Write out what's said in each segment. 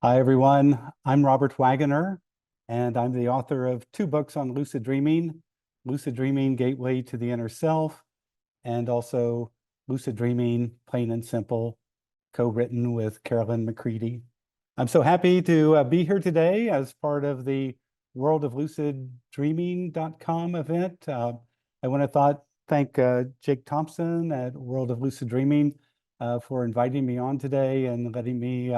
Hi, everyone. I'm Robert Waggoner, and I'm the author of two books on lucid dreaming, Lucid Dreaming, Gateway to the Inner Self, and also Lucid Dreaming, Plain and Simple, co-written with Caroline McCready. I'm so happy to be here today as part of the World of Lucid Dreaming.com event. I want to thank Jake Thompson at World of Lucid Dreaming for inviting me on today and letting me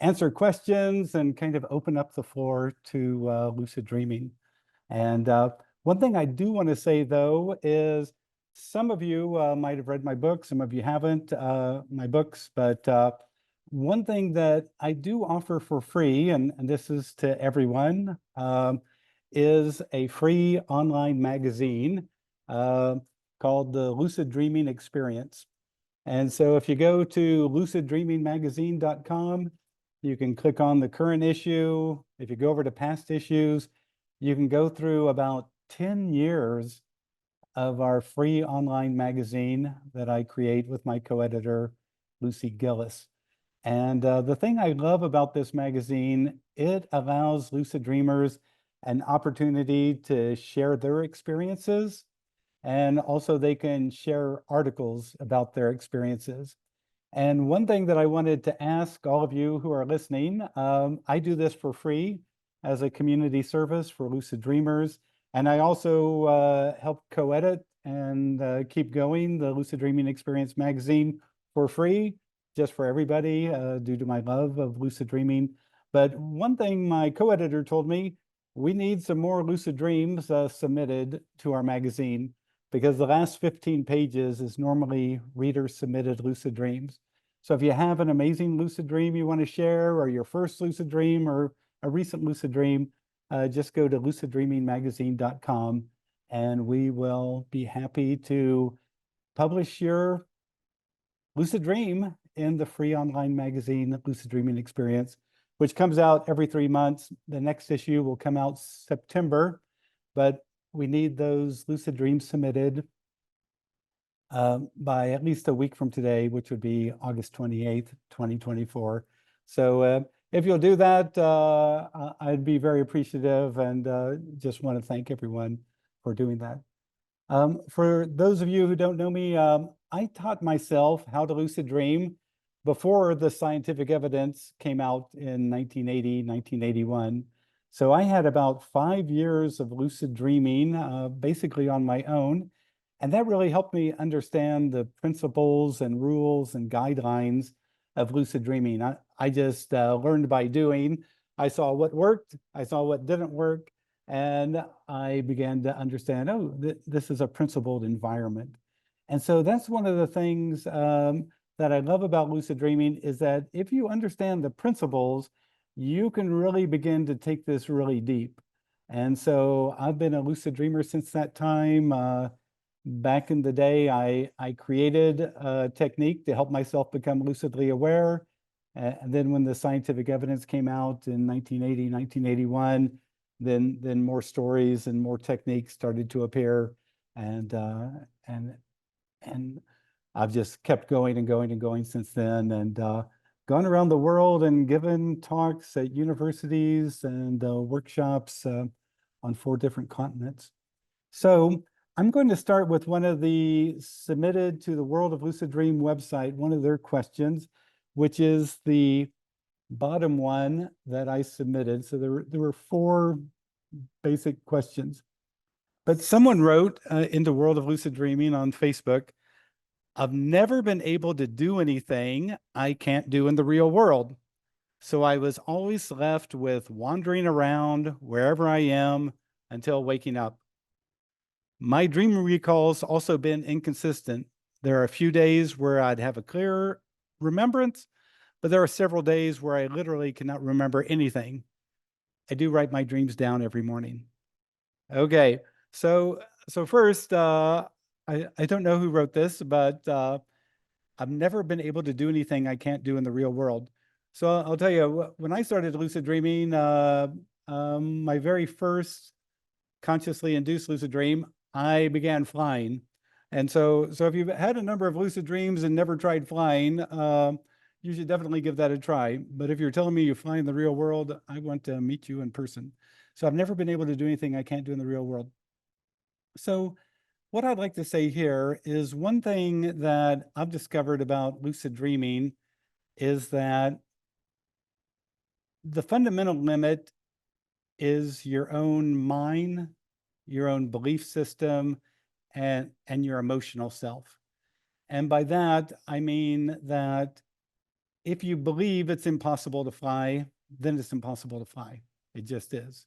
answer questions and kind of open up the floor to lucid dreaming. And one thing I do want to say, though, is some of you might have read my book, some of you haven't, my books, but one thing that I do offer for free, and this is to everyone, is a free online magazine called the Lucid Dreaming Experience. And so if you go to luciddreamingmagazine.com, you can click on the current issue. If you go over to past issues, you can go through about 10 years of our free online magazine that I create with my co-editor, Lucy Gillis. And the thing I love about this magazine, it allows lucid dreamers an opportunity to share their experiences, and also they can share articles about their experiences. And one thing that I wanted to ask all of you who are listening, I do this for free as a community service for lucid dreamers. And I also help co-edit and keep going the Lucid Dreaming Experience magazine for free, just for everybody, due to my love of lucid dreaming. But one thing my co-editor told me, we need some more lucid dreams submitted to our magazine, because the last 15 pages is normally reader-submitted lucid dreams. So if you have an amazing lucid dream you want to share, or your first lucid dream, or a recent lucid dream, just go to luciddreamingmagazine.com, and we will be happy to publish your lucid dream in the free online magazine, Lucid Dreaming Experience, which comes out every 3 months. The next issue will come out September, but we need those lucid dreams submitted by at least a week from today, which would be August 28th, 2024. So if you'll do that, I'd be very appreciative, and just want to thank everyone for doing that. For those of you who don't know me, I taught myself how to lucid dream before the scientific evidence came out in 1980, 1981. So I had about 5 years of lucid dreaming, basically on my own. And that really helped me understand the principles and rules and guidelines of lucid dreaming. I just learned by doing. I saw what worked, I saw what didn't work, and I began to understand, oh, this is a principled environment. And so that's one of the things that I love about lucid dreaming, is that if you understand the principles, you can really begin to take this really deep. And so I've been a lucid dreamer since that time. Back in the day, I created a technique to help myself become lucidly aware. And then when the scientific evidence came out in 1980, 1981, then more stories and more techniques started to appear. And I've just kept going and going and going since then, and gone around the world and given talks at universities and workshops on 4 different continents. So I'm going to start with one of the submitted to the World of Lucid Dream website, one of their questions, which is the bottom one that I submitted. So there were 4 basic questions. But someone wrote in the World of Lucid Dreaming on Facebook, I've never been able to do anything I can't do in the real world. So I was always left with wandering around wherever I am until waking up. My dream recall's also been inconsistent. There are a few days where I'd have a clear remembrance, but there are several days where I literally cannot remember anything. I do write my dreams down every morning. Okay, so first, I don't know who wrote this, but I've never been able to do anything I can't do in the real world. So I'll tell you, when I started lucid dreaming, my very first consciously induced lucid dream, I began flying. And so if you've had a number of lucid dreams and never tried flying, you should definitely give that a try. But if you're telling me you fly in the real world, I want to meet you in person. So I've never been able to do anything I can't do in the real world. So what I'd like to say here is one thing that I've discovered about lucid dreaming is that the fundamental limit is your own mind, your own belief system, and your emotional self. And by that, I mean that if you believe it's impossible to fly, then it's impossible to fly. It just is.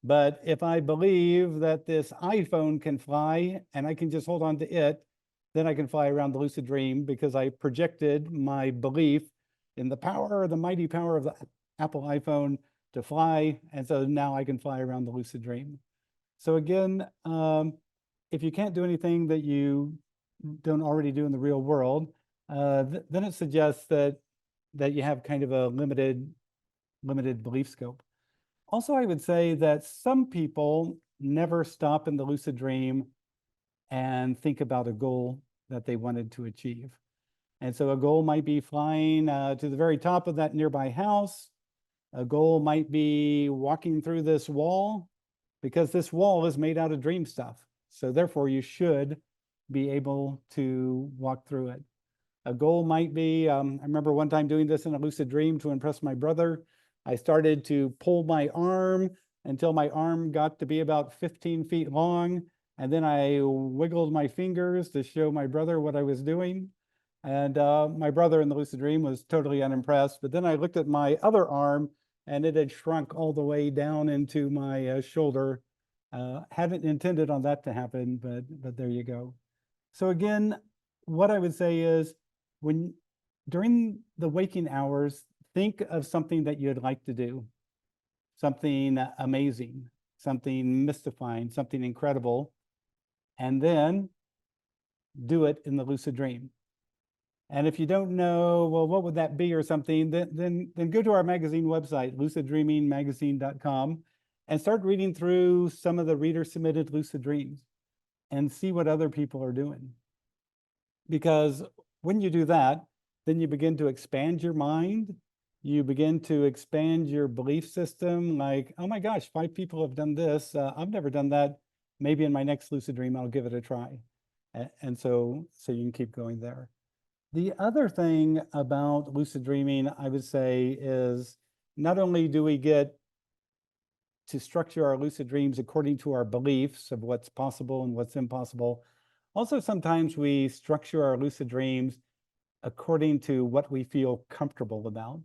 But if I believe that this iPhone can fly and I can just hold on to it, then I can fly around the lucid dream because I projected my belief in the power, the mighty power of the Apple iPhone to fly. And so now I can fly around the lucid dream. So again, if you can't do anything that you don't already do in the real world, then it suggests that you have kind of a limited belief scope. Also, I would say that some people never stop in the lucid dream and think about a goal that they wanted to achieve. And so a goal might be flying to the very top of that nearby house. A goal might be walking through this wall, because this wall is made out of dream stuff. So therefore, you should be able to walk through it. A goal might be, I remember one time doing this in a lucid dream to impress my brother. I started to pull my arm until my arm got to be about 15 feet long. And then I wiggled my fingers to show my brother what I was doing. And my brother in the lucid dream was totally unimpressed. But then I looked at my other arm and it had shrunk all the way down into my shoulder. Hadn't intended on that to happen, but there you go. So again, what I would say is, when during the waking hours, think of something that you'd like to do, something amazing, something mystifying, something incredible, and then do it in the lucid dream. And if you don't know, well, what would that be or something, then go to our magazine website, luciddreamingmagazine.com, and start reading through some of the reader-submitted lucid dreams and see what other people are doing. Because when you do that, then you begin to expand your mind. You begin to expand your belief system, like, oh my gosh, 5 people have done this. I've never done that. Maybe in my next lucid dream, I'll give it a try. And so you can keep going there. The other thing about lucid dreaming, I would say, is not only do we get to structure our lucid dreams according to our beliefs of what's possible and what's impossible, also sometimes we structure our lucid dreams according to what we feel comfortable about.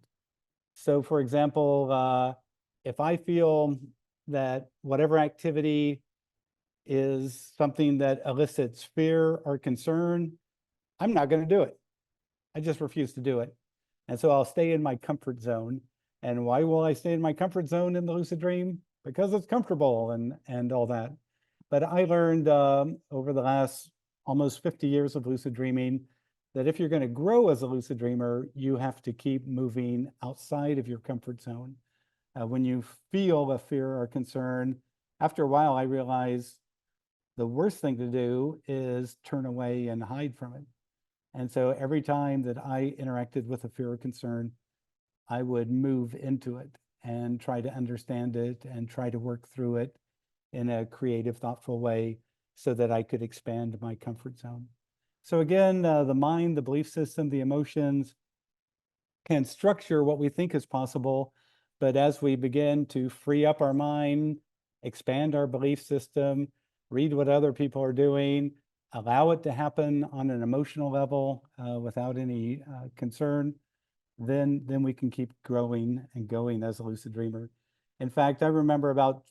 So for example, if I feel that whatever activity is something that elicits fear or concern, I'm not going to do it. I just refuse to do it. And so I'll stay in my comfort zone. And why will I stay in my comfort zone in the lucid dream? Because it's comfortable and all that. But I learned over the last almost 50 years of lucid dreaming that if you're going to grow as a lucid dreamer, you have to keep moving outside of your comfort zone. When you feel a fear or concern, after a while, I realized the worst thing to do is turn away and hide from it. And so every time that I interacted with a fear or concern, I would move into it and try to understand it and try to work through it in a creative, thoughtful way so that I could expand my comfort zone. So again, the mind, the belief system, the emotions can structure what we think is possible. But as we begin to free up our mind, expand our belief system, read what other people are doing, allow it to happen on an emotional level without any concern, then we can keep growing and going as a lucid dreamer. In fact, I remember about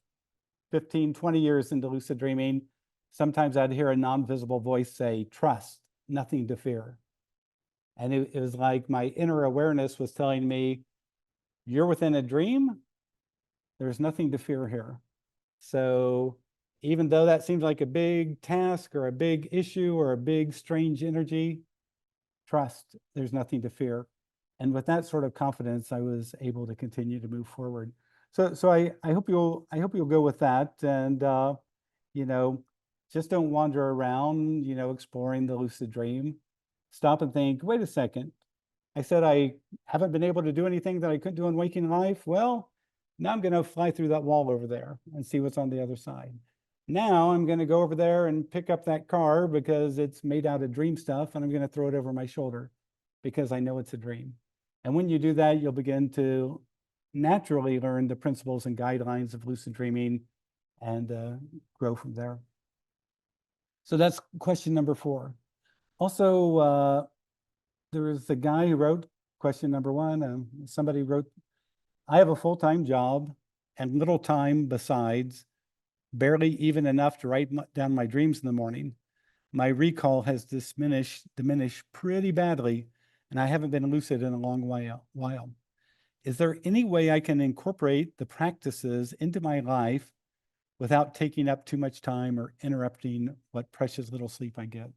15, 20 years into lucid dreaming, sometimes I'd hear a non-visible voice say, trust, nothing to fear. And it was like my inner awareness was telling me, you're within a dream, there's nothing to fear here. So even though that seems like a big task or a big issue or a big strange energy, trust, there's nothing to fear. And with that sort of confidence, I was able to continue to move forward. So I hope you'll go with that, and you know, just don't wander around, exploring the lucid dream. Stop and think, wait a second, I said I haven't been able to do anything that I couldn't do in waking life. Well, now I'm going to fly through that wall over there and see what's on the other side. Now I'm going to go over there and pick up that car because it's made out of dream stuff, and I'm going to throw it over my shoulder because I know it's a dream. And when you do that, you'll begin to naturally learn the principles and guidelines of lucid dreaming and grow from there. So that's question number 4. Also, there was a guy who wrote question number 1. Somebody wrote, I have a full-time job and little time besides, barely even enough to write down my dreams in the morning. My recall has diminished pretty badly, and I haven't been lucid in a long while. Is there any way I can incorporate the practices into my life without taking up too much time or interrupting what precious little sleep I get?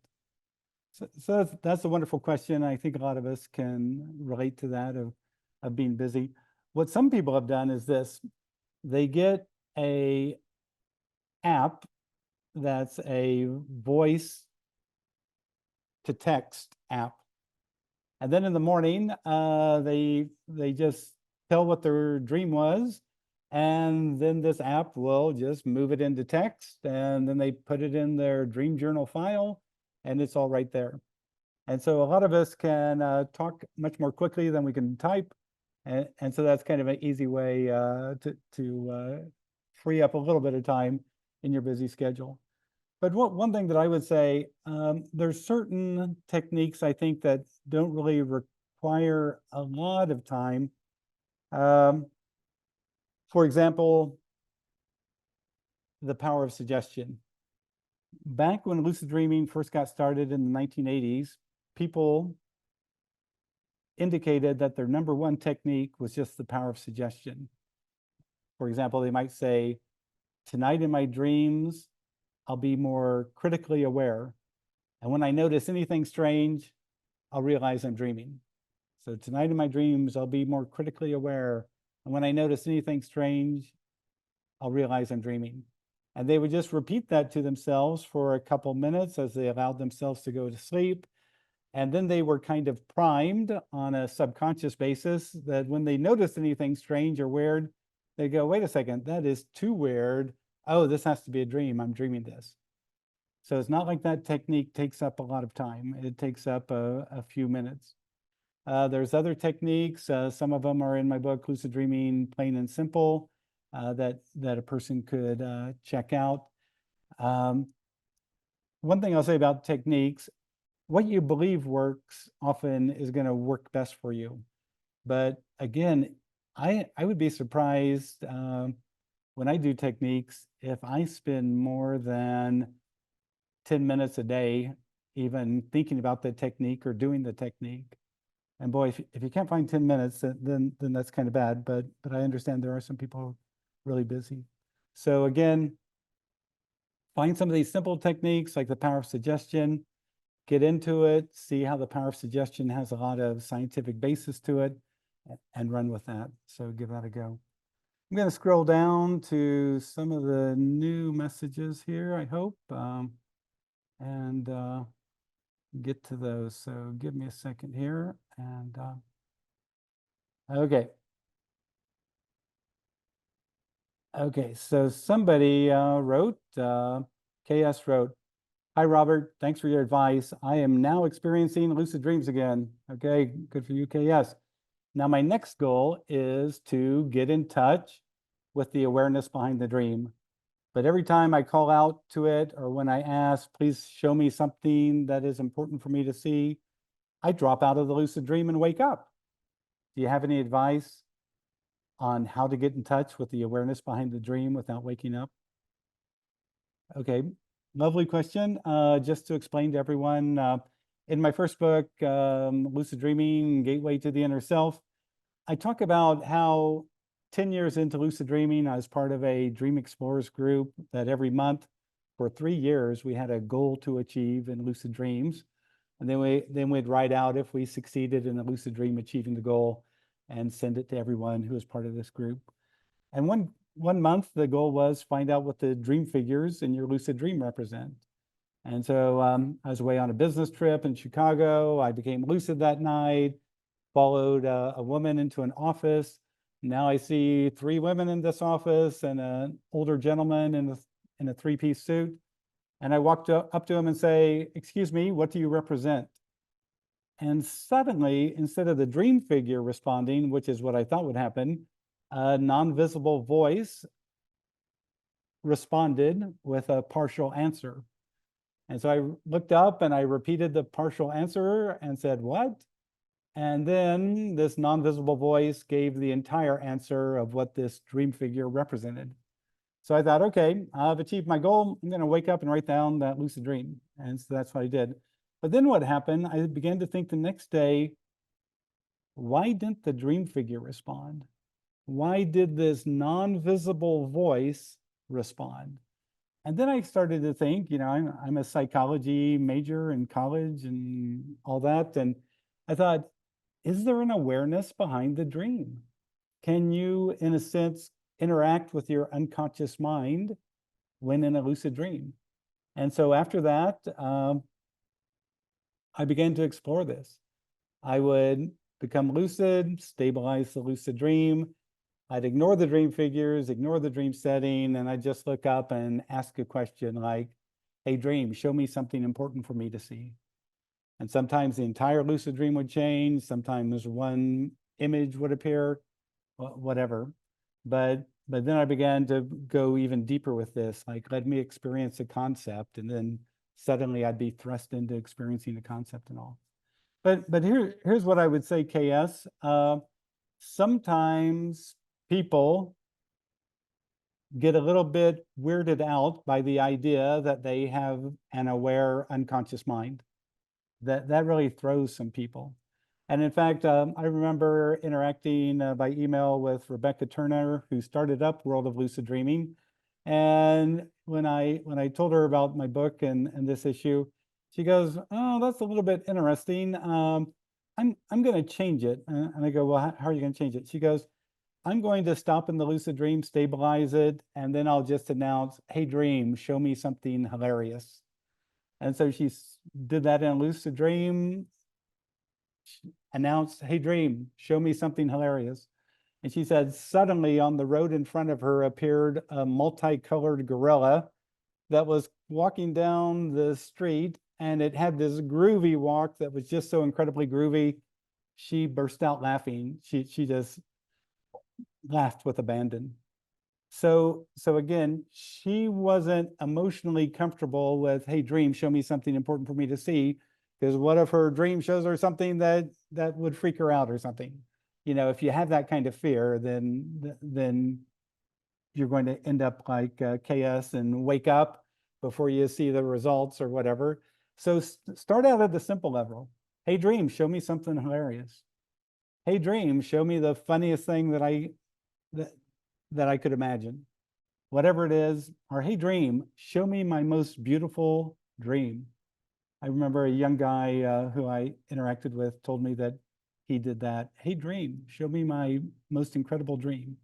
So that's a wonderful question. I think a lot of us can relate to that of being busy. What some people have done is this. They get a app that's a voice to text app. And then in the morning, they just tell what their dream was. And then this app will just move it into text. And then they put it in their dream journal file, and it's all right there. And so a lot of us can talk much more quickly than we can type. And so that's kind of an easy way to free up a little bit of time in your busy schedule. But one thing that I would say, there's certain techniques I think that don't really require a lot of time. For example, the power of suggestion. Back when lucid dreaming first got started in the 1980s, people indicated that their number 1 technique was just the power of suggestion. For example, they might say, tonight in my dreams, I'll be more critically aware. And when I notice anything strange, I'll realize I'm dreaming. So tonight in my dreams, I'll be more critically aware. And when I notice anything strange, I'll realize I'm dreaming. And they would just repeat that to themselves for a couple minutes as they allowed themselves to go to sleep. And then they were kind of primed on a subconscious basis that when they noticed anything strange or weird, they go, wait a second, that is too weird. Oh, this has to be a dream. I'm dreaming this. So it's not like that technique takes up a lot of time. It takes up a few minutes. There's other techniques. Some of them are in my book, Lucid Dreaming, Plain and Simple, that a person could check out. One thing I'll say about techniques, what you believe works often is going to work best for you. But again, I would be surprised when I do techniques if I spend more than 10 minutes a day even thinking about the technique or doing the technique. And boy, if you can't find 10 minutes, then that's kind of bad. But I understand there are some people really busy. So again, find some of these simple techniques like the power of suggestion, get into it, see how the power of suggestion has a lot of scientific basis to it, and run with that. So give that a go. I'm going to scroll down to some of the new messages here, I hope, and get to those. So give me a second here. And okay. Okay, so somebody wrote, KS wrote, hi, Robert, thanks for your advice. I am now experiencing lucid dreams again. Okay, good for you, KS. Now, my next goal is to get in touch with the awareness behind the dream. But every time I call out to it, or when I ask, please show me something that is important for me to see, I drop out of the lucid dream and wake up. Do you have any advice on how to get in touch with the awareness behind the dream without waking up? Okay, lovely question. Just to explain to everyone, in my first book, Lucid Dreaming, Gateway to the Inner Self, I talk about how 10 years into lucid dreaming, I was part of a Dream Explorers group that every month for 3 years, we had a goal to achieve in lucid dreams. And then we'd write out if we succeeded in a lucid dream achieving the goal and send it to everyone who was part of this group. And one month, the goal was find out what the dream figures in your lucid dream represent. And so I was away on a business trip in Chicago. I became lucid that night. followed a woman into an office. Now I see 3 women in this office and an older gentleman in a 3-piece suit. And I walked up to him and say, "Excuse me, what do you represent?" And suddenly, instead of the dream figure responding, which is what I thought would happen, a non-visible voice responded with a partial answer. And so I looked up and I repeated the partial answer and said, "What?" And then this non-visible voice gave the entire answer of what this dream figure represented. So I thought, okay, I've achieved my goal. I'm going to wake up and write down that lucid dream. And so that's what I did. But then what happened, I began to think the next day, why didn't the dream figure respond? Why did this non-visible voice respond? And then I started to think, you know, I'm a psychology major in college and all that. And I thought, is there an awareness behind the dream? Can you, in a sense, interact with your unconscious mind when in a lucid dream? And so after that, I began to explore this. I would become lucid, stabilize the lucid dream. I'd ignore the dream figures, ignore the dream setting, and I'd just look up and ask a question like, "Hey, dream, show me something important for me to see." And sometimes the entire lucid dream would change. Sometimes one image would appear, whatever. But then I began to go even deeper with this, like, let me experience a concept, and then suddenly I'd be thrust into experiencing the concept and all. But here's what I would say, KS. Sometimes people get a little bit weirded out by the idea that they have an aware unconscious mind. That really throws some people. And in fact, I remember interacting by email with Rebecca Turner, who started up World of Lucid Dreaming. And when I told her about my book and this issue, she goes, "Oh, that's a little bit interesting. I'm going to change it." And I go, "Well, how are you going to change it?" She goes, "I'm going to stop in the lucid dream, stabilize it, and then I'll just announce, 'Hey, dream, show me something hilarious.'" And so she did that in a lucid dream, announced, "Hey, dream, show me something hilarious." And she said, suddenly on the road in front of her appeared a multicolored gorilla that was walking down the street, and it had this groovy walk that was just so incredibly groovy. She burst out laughing. She just laughed with abandon. So again, she wasn't emotionally comfortable with, "Hey, dream, show me something important for me to see," because what if her dream shows her something that would freak her out or something? You know, if you have that kind of fear, then you're going to end up like KS and wake up before you see the results or whatever. So start out at the simple level. "Hey, dream, show me something hilarious. Hey, dream, show me the funniest thing that I could imagine." Whatever it is, or "Hey, dream, show me my most beautiful dream." I remember a young guy who I interacted with told me that he did that. "Hey, dream, show me my most incredible dream."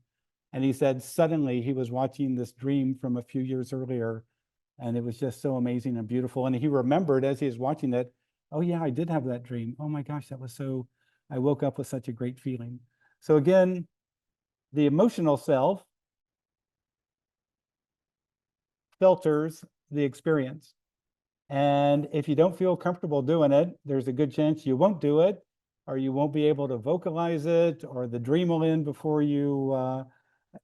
And he said suddenly he was watching this dream from a few years earlier, and it was just so amazing and beautiful. And he remembered as he was watching it, "Oh yeah, I did have that dream. Oh my gosh, that was so, I woke up with such a great feeling." So again, the emotional self filters the experience. And if you don't feel comfortable doing it, there's a good chance you won't do it, or you won't be able to vocalize it, or the dream will end before you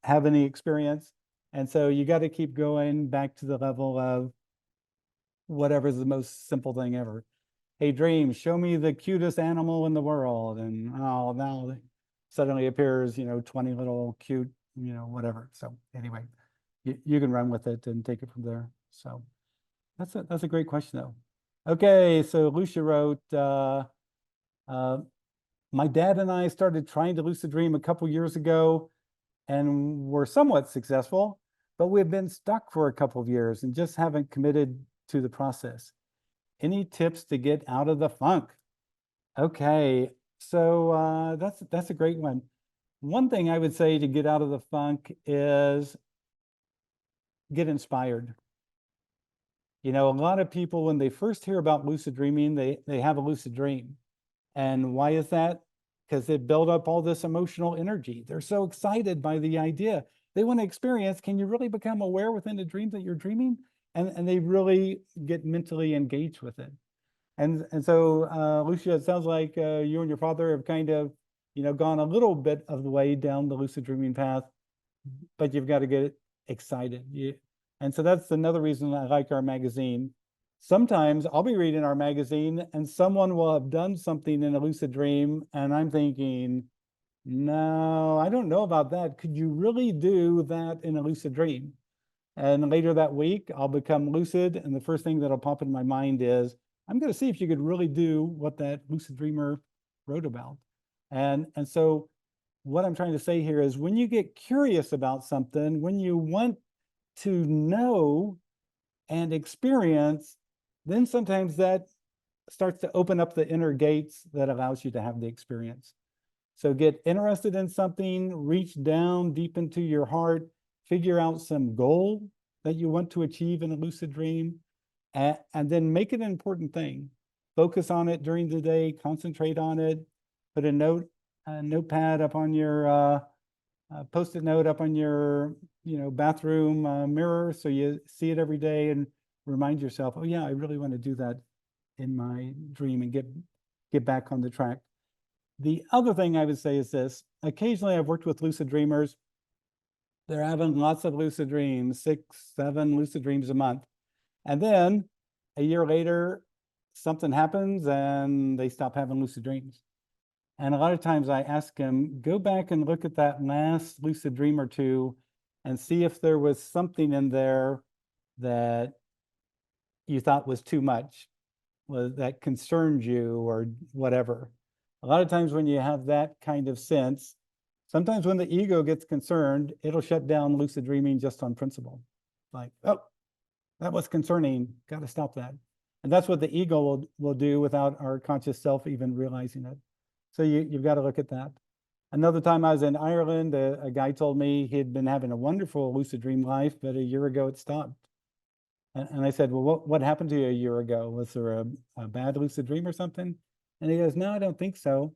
have any experience. And so you got to keep going back to the level of whatever's the most simple thing ever. "Hey, dream, show me the cutest animal in the world." And oh, now suddenly appears, 20 little cute, whatever. So anyway, you can run with it and take it from there. So that's a great question, though. Okay, so Lucia wrote, "My dad and I started trying to lucid dream a couple years ago and were somewhat successful, but we've been stuck for a couple of years and just haven't committed to the process. Any tips to get out of the funk?" Okay, so that's a great one. One thing I would say to get out of the funk is get inspired. A lot of people, when they first hear about lucid dreaming, they have a lucid dream. And why is that? because they build up all this emotional energy. They're so excited by the idea. They want to experience, can you really become aware within the dream that you're dreaming? And they really get mentally engaged with it. And so, Lucia, it sounds like you and your father have kind of, gone a little bit of the way down the lucid dreaming path, but you've got to get excited. And so that's another reason I like our magazine. Sometimes I'll be reading our magazine and someone will have done something in a lucid dream, and I'm thinking, no, I don't know about that. Could you really do that in a lucid dream? And later that week, I'll become lucid, and the first thing that'll pop in my mind is, I'm going to see if you could really do what that lucid dreamer wrote about. And so what I'm trying to say here is, when you get curious about something, when you want to know and experience, then sometimes that starts to open up the inner gates that allows you to have the experience. So get interested in something, reach down deep into your heart, figure out some goal that you want to achieve in a lucid dream, and then make it an important thing. Focus on it during the day, concentrate on it, put a notepad up on your post-it note up on your bathroom mirror, so you see it every day and remind yourself, oh yeah, I really want to do that in my dream and get back on the track. The other thing I would say is this: occasionally I've worked with lucid dreamers. They're having lots of lucid dreams, 6, 7 lucid dreams a month. And then a year later, something happens and they stop having lucid dreams. And a lot of times I ask them, go back and look at that last lucid dream or two and see if there was something in there that you thought was too much, that concerned you or whatever. A lot of times when you have that kind of sense, sometimes when the ego gets concerned, it'll shut down lucid dreaming just on principle. Like, oh, that was concerning, got to stop that. And that's what the ego will do without our conscious self even realizing it. So you've got to look at that. Another time I was in Ireland, a guy told me he had been having a wonderful lucid dream life, but a year ago it stopped. And I said, well, what happened to you a year ago? Was there a bad lucid dream or something? And he goes, no, I don't think so.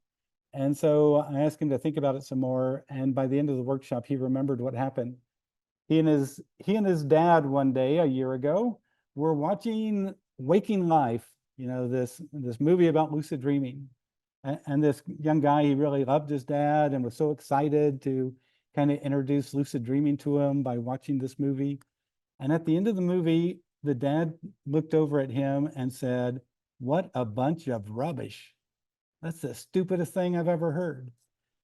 And so I asked him to think about it some more. And by the end of the workshop, he remembered what happened. He and his dad one day a year ago were watching Waking Life, this movie about lucid dreaming. And this young guy, he really loved his dad and was so excited to kind of introduce lucid dreaming to him by watching this movie. And at the end of the movie, the dad looked over at him and said, "What a bunch of rubbish. That's the stupidest thing I've ever heard."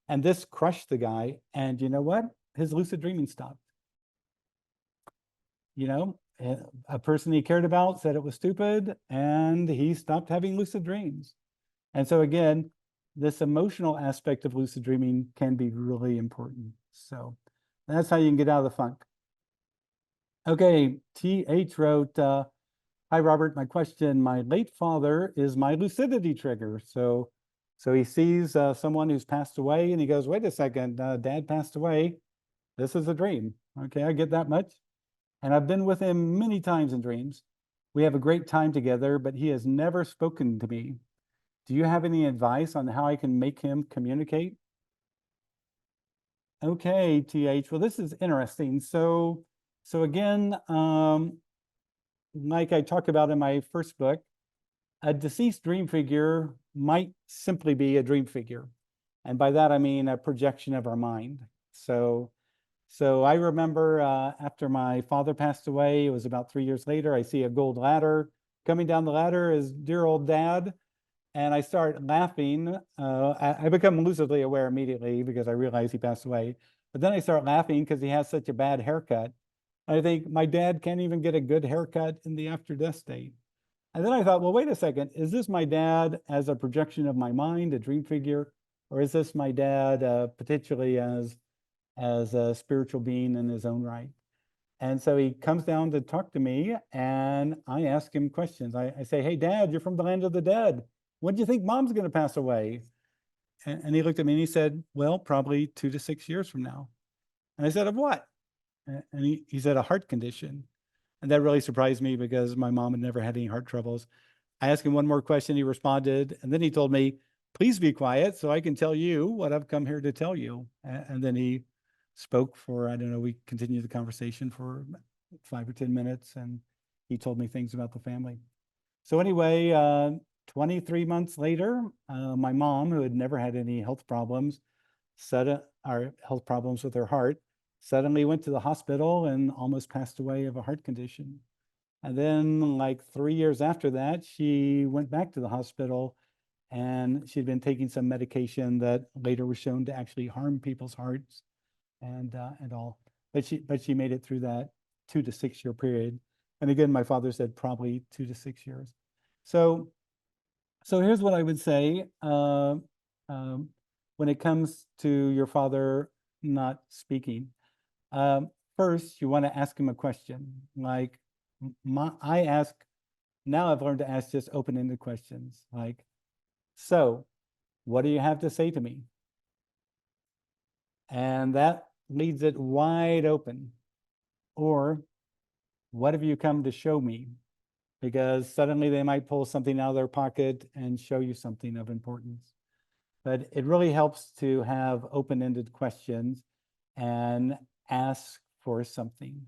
And this crushed the guy. And you know what? His lucid dreaming stopped. A person he cared about said it was stupid, and he stopped having lucid dreams. And so again, this emotional aspect of lucid dreaming can be really important. So that's how you can get out of the funk. Okay, TH wrote, hi, Robert, my question: my late father is my lucidity trigger. So he sees someone who's passed away and he goes, wait a second, Dad passed away. This is a dream. Okay, I get that much. And I've been with him many times in dreams. We have a great time together, but he has never spoken to me. Do you have any advice on how I can make him communicate? Okay, TH, well, this is interesting. So again, like I talked about in my first book, a deceased dream figure might simply be a dream figure. And by that, I mean a projection of our mind. So I remember after my father passed away, it was about 3 years later, I see a gold ladder. Coming down the ladder is dear old Dad. And I start laughing. I become lucidly aware immediately because I realize he passed away. But then I start laughing because he has such a bad haircut. I think my dad can't even get a good haircut in the after-death state. And then I thought, well, wait a second. Is this my dad as a projection of my mind, a dream figure? Or is this my dad potentially as a spiritual being in his own right? And so he comes down to talk to me, and I ask him questions. I say, hey, Dad, you're from the land of the dead. When do you think Mom's going to pass away? And he looked at me and he said, well, probably 2 to 6 years from now. And I said, of what? And he said, a heart condition. And that really surprised me because my mom had never had any heart troubles. I asked him one more question. He responded. And then he told me, please be quiet so I can tell you what I've come here to tell you. And then he spoke for, I don't know, we continued the conversation for 5 or 10 minutes, and he told me things about the family. So anyway, 23 months later, my mom, who had never had any health problems, health problems with her heart, suddenly went to the hospital and almost passed away of a heart condition. And then like 3 years after that, she went back to the hospital, and she'd been taking some medication that later was shown to actually harm people's hearts and all. But she made it through that 2 to 6 year period. And again, my father said probably 2 to 6 years. So here's what I would say when it comes to your father not speaking. First, you want to ask him a question. Like now I've learned to ask just open-ended questions. Like, so what do you have to say to me? And that leaves it wide open. Or what have you come to show me? Because suddenly they might pull something out of their pocket and show you something of importance. But it really helps to have open-ended questions and ask for something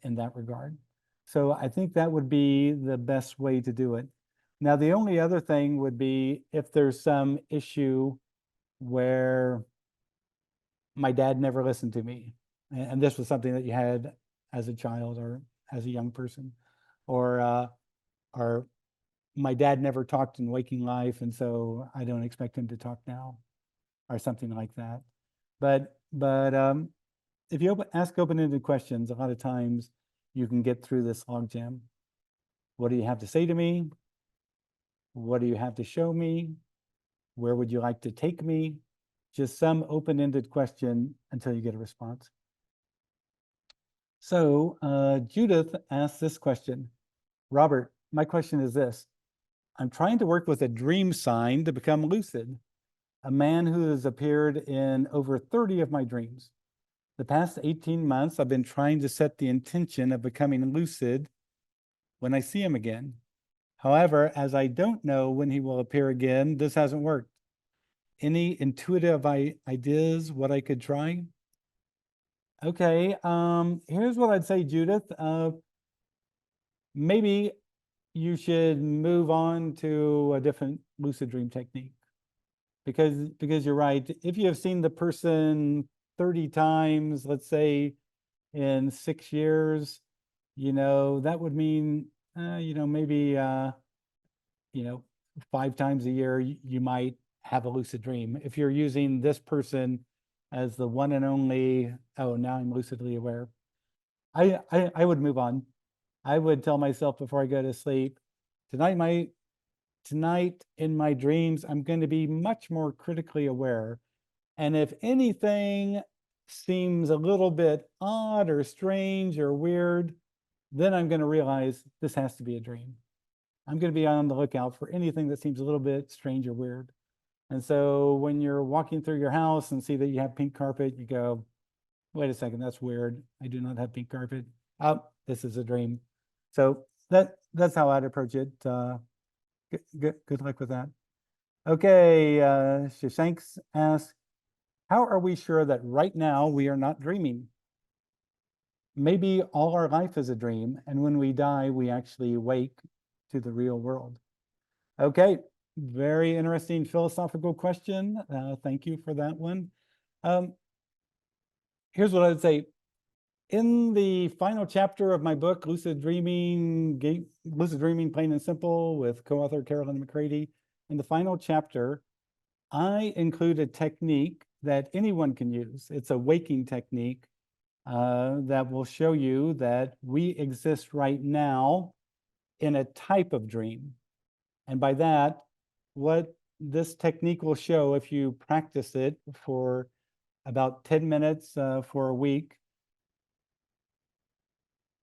in that regard. So I think that would be the best way to do it. Now, the only other thing would be if there's some issue where my dad never listened to me, and this was something that you had as a child or as a young person, or my dad never talked in waking life, and so I don't expect him to talk now, or something like that. But if you ask open-ended questions, a lot of times you can get through this logjam. What do you have to say to me? What do you have to show me? Where would you like to take me? Just some open-ended question until you get a response. So Judith asked this question. Robert, my question is this. I'm trying to work with a dream sign to become lucid, a man who has appeared in over 30 of my dreams. The past 18 months, I've been trying to set the intention of becoming lucid when I see him again. However, as I don't know when he will appear again, this hasn't worked. Any intuitive ideas what I could try? Okay, here's what I'd say, Judith. Maybe you should move on to a different lucid dream technique, because you're right. If you have seen the person 30 times, let's say in 6 years, that would mean, maybe, 5 times a year, you might have a lucid dream. If you're using this person as the one and only, oh, now I'm lucidly aware, I would move on. I would tell myself before I go to sleep, tonight in my dreams, I'm going to be much more critically aware. And if anything seems a little bit odd or strange or weird, then I'm going to realize this has to be a dream. I'm going to be on the lookout for anything that seems a little bit strange or weird. And so when you're walking through your house and see that you have pink carpet, you go, wait a second, that's weird. I do not have pink carpet. Oh, this is a dream. So that's how I'd approach it. Good luck with that. Okay, Shashanks asks, how are we sure that right now we are not dreaming? Maybe all our life is a dream, and when we die, we actually wake to the real world. Okay, very interesting philosophical question. Thank you for that one. Here's what I would say. In the final chapter of my book, Lucid Dreaming, Plain and Simple, with co-author Caroline McCready, in the final chapter, I include a technique that anyone can use. It's a waking technique that will show you that we exist right now in a type of dream. And by that, what this technique will show, if you practice it for about 10 minutes for a week,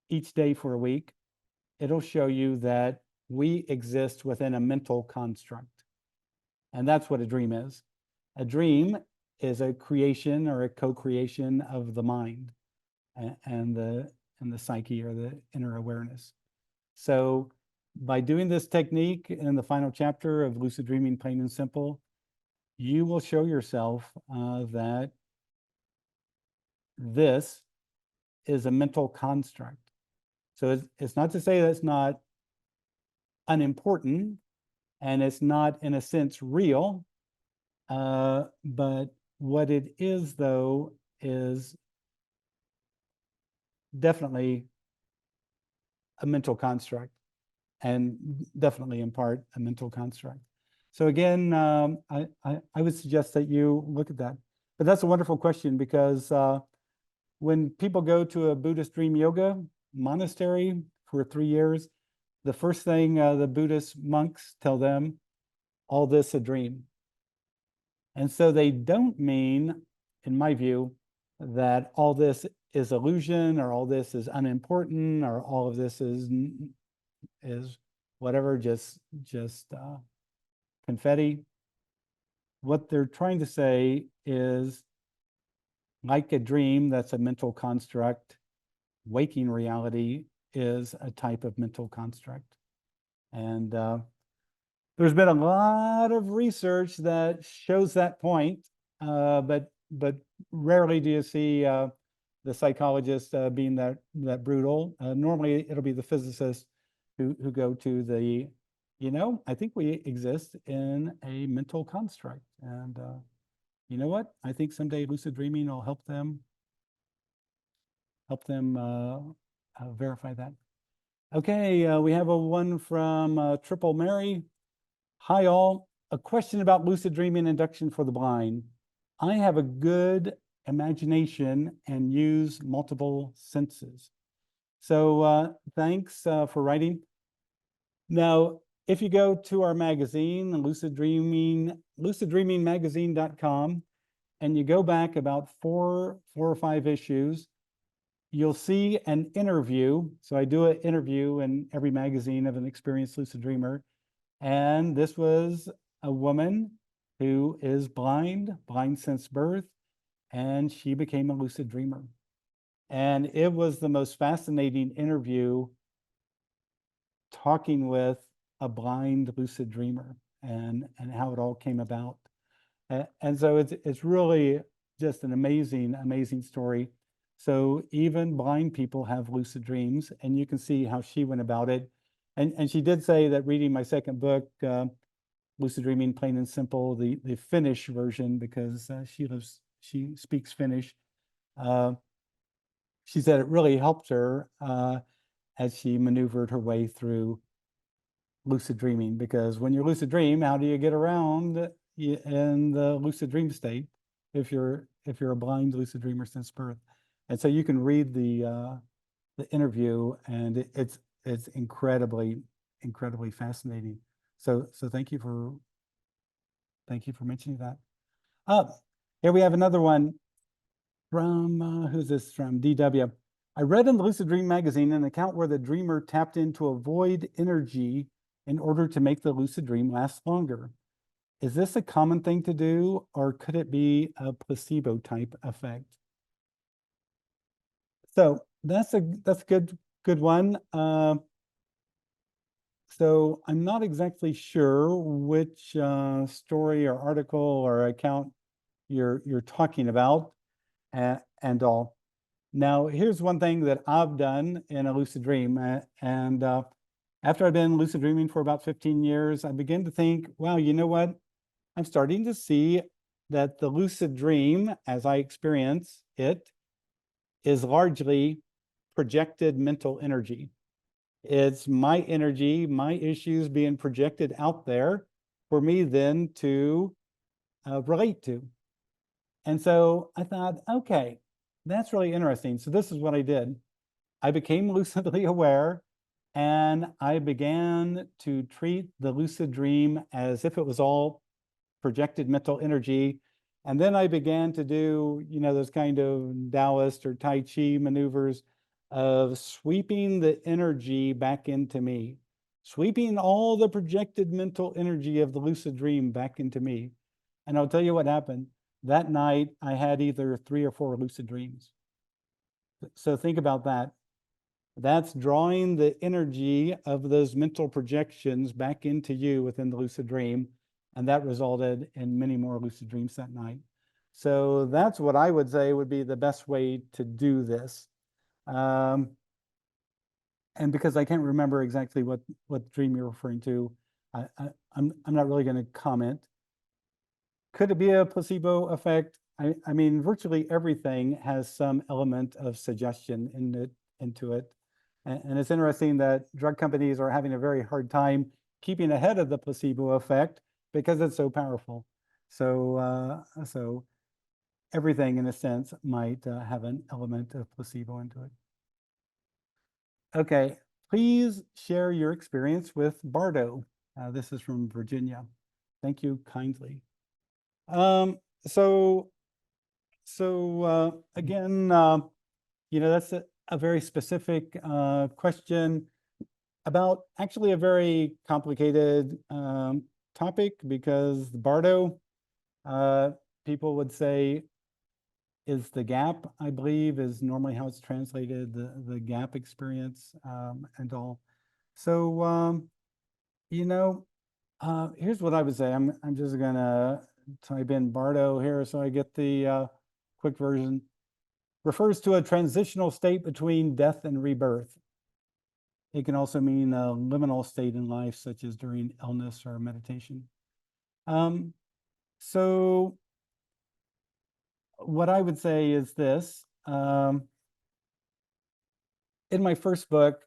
each day for a week, it'll show you that we exist within a mental construct. And that's what a dream is. A dream is a creation or a co-creation of the mind and the psyche or the inner awareness. So by doing this technique in the final chapter of Lucid Dreaming, Plain and Simple, you will show yourself that this is a mental construct. So it's not to say that it's not unimportant, and it's not, in a sense, real. But what it is, though, is definitely a mental construct, and definitely in part a mental construct. So again, I would suggest that you look at that. But that's a wonderful question, because when people go to a Buddhist dream yoga monastery for 3 years, the first thing the Buddhist monks tell them, all this a dream. And so they don't mean, in my view, that all this is illusion, or all this is unimportant, or all of this is whatever, just confetti. What they're trying to say is, like a dream that's a mental construct, waking reality is a type of mental construct. And there's been a lot of research that shows that point, but rarely do you see the psychologist being that brutal. Normally, it'll be the physicists who go to the, I think we exist in a mental construct, and you know what? I think someday lucid dreaming will help them verify that. Okay, we have a one from Triple Mary. Hi all, a question about lucid dreaming induction for the blind. I have a good imagination and use multiple senses. So thanks for writing. Now, if you go to our magazine, Lucid Dreaming, luciddreamingmagazine.com, and you go back about four or five issues, you'll see an interview. So I do an interview in every magazine of an experienced lucid dreamer. And this was a woman who is blind since birth, and she became a lucid dreamer. And it was the most fascinating interview, talking with a blind lucid dreamer and how it all came about. And so it's really just an amazing story. So even blind people have lucid dreams, and you can see how she went about it. And she did say that reading my second book, Lucid Dreaming, Plain and Simple, the Finnish version, because she speaks Finnish. She said it really helped her as she maneuvered her way through lucid dreaming, because when you lucid dream, how do you get around in the lucid dream state if you're a blind lucid dreamer since birth? And so you can read the interview, and it's incredibly fascinating. So thank you for mentioning that. Here we have another one from who's this from? DW. I read in the Lucid Dream magazine an account where the dreamer tapped into a void energy in order to make the lucid dream last longer. Is this a common thing to do, or could it be a placebo type effect? So that's a good one. So I'm not exactly sure which story or article or account you're talking about, and all. Now, here's one thing that I've done in a lucid dream, and after I've been lucid dreaming for about 15 years, I begin to think, wow, you know what? I'm starting to see that the lucid dream, as I experience it, is largely projected mental energy. It's my energy, my issues being projected out there for me then to relate to. And so I thought, okay, that's really interesting. So this is what I did. I became lucidly aware, and I began to treat the lucid dream as if it was all projected mental energy. And then I began to do, those kind of Taoist or Tai Chi maneuvers of sweeping the energy back into me, sweeping all the projected mental energy of the lucid dream back into me. And I'll tell you what happened. That night, I had either 3 or 4 lucid dreams. So think about that. That's drawing the energy of those mental projections back into you within the lucid dream. And that resulted in many more lucid dreams that night. So that's what I would say would be the best way to do this. And because I can't remember exactly what dream you're referring to, I'm not really going to comment. Could it be a placebo effect? I mean, virtually everything has some element of suggestion into it. And it's interesting that drug companies are having a very hard time keeping ahead of the placebo effect because it's so powerful. So, so everything, in a sense, might have an element of placebo into it. Okay, please share your experience with Bardo. This is from Virginia. Thank you kindly. So again, that's a very specific question about actually a very complicated topic, because the Bardo, people would say, is the gap, I believe, is normally how it's translated, the gap experience and all. So, here's what I would say. I'm just gonna type in Bardo here so I get the quick version. Refers to a transitional state between death and rebirth. It can also mean a liminal state in life, such as during illness or meditation. So what I would say is this. In my first book,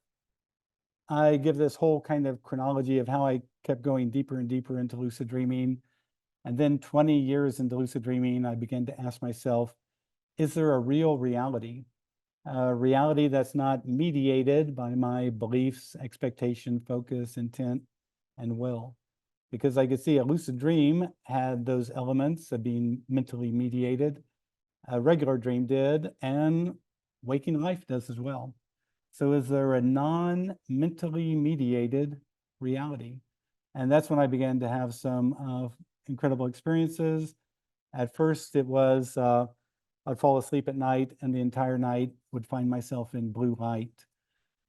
I give this whole kind of chronology of how I kept going deeper and deeper into lucid dreaming. And then 20 years into lucid dreaming, I began to ask myself, is there a real reality? A reality that's not mediated by my beliefs, expectation, focus, intent, and will? Because I could see a lucid dream had those elements of being mentally mediated. A regular dream did, and waking life does as well. So is there a non-mentally mediated reality? And that's when I began to have some incredible experiences. At first, it was I'd fall asleep at night, and the entire night would find myself in blue light.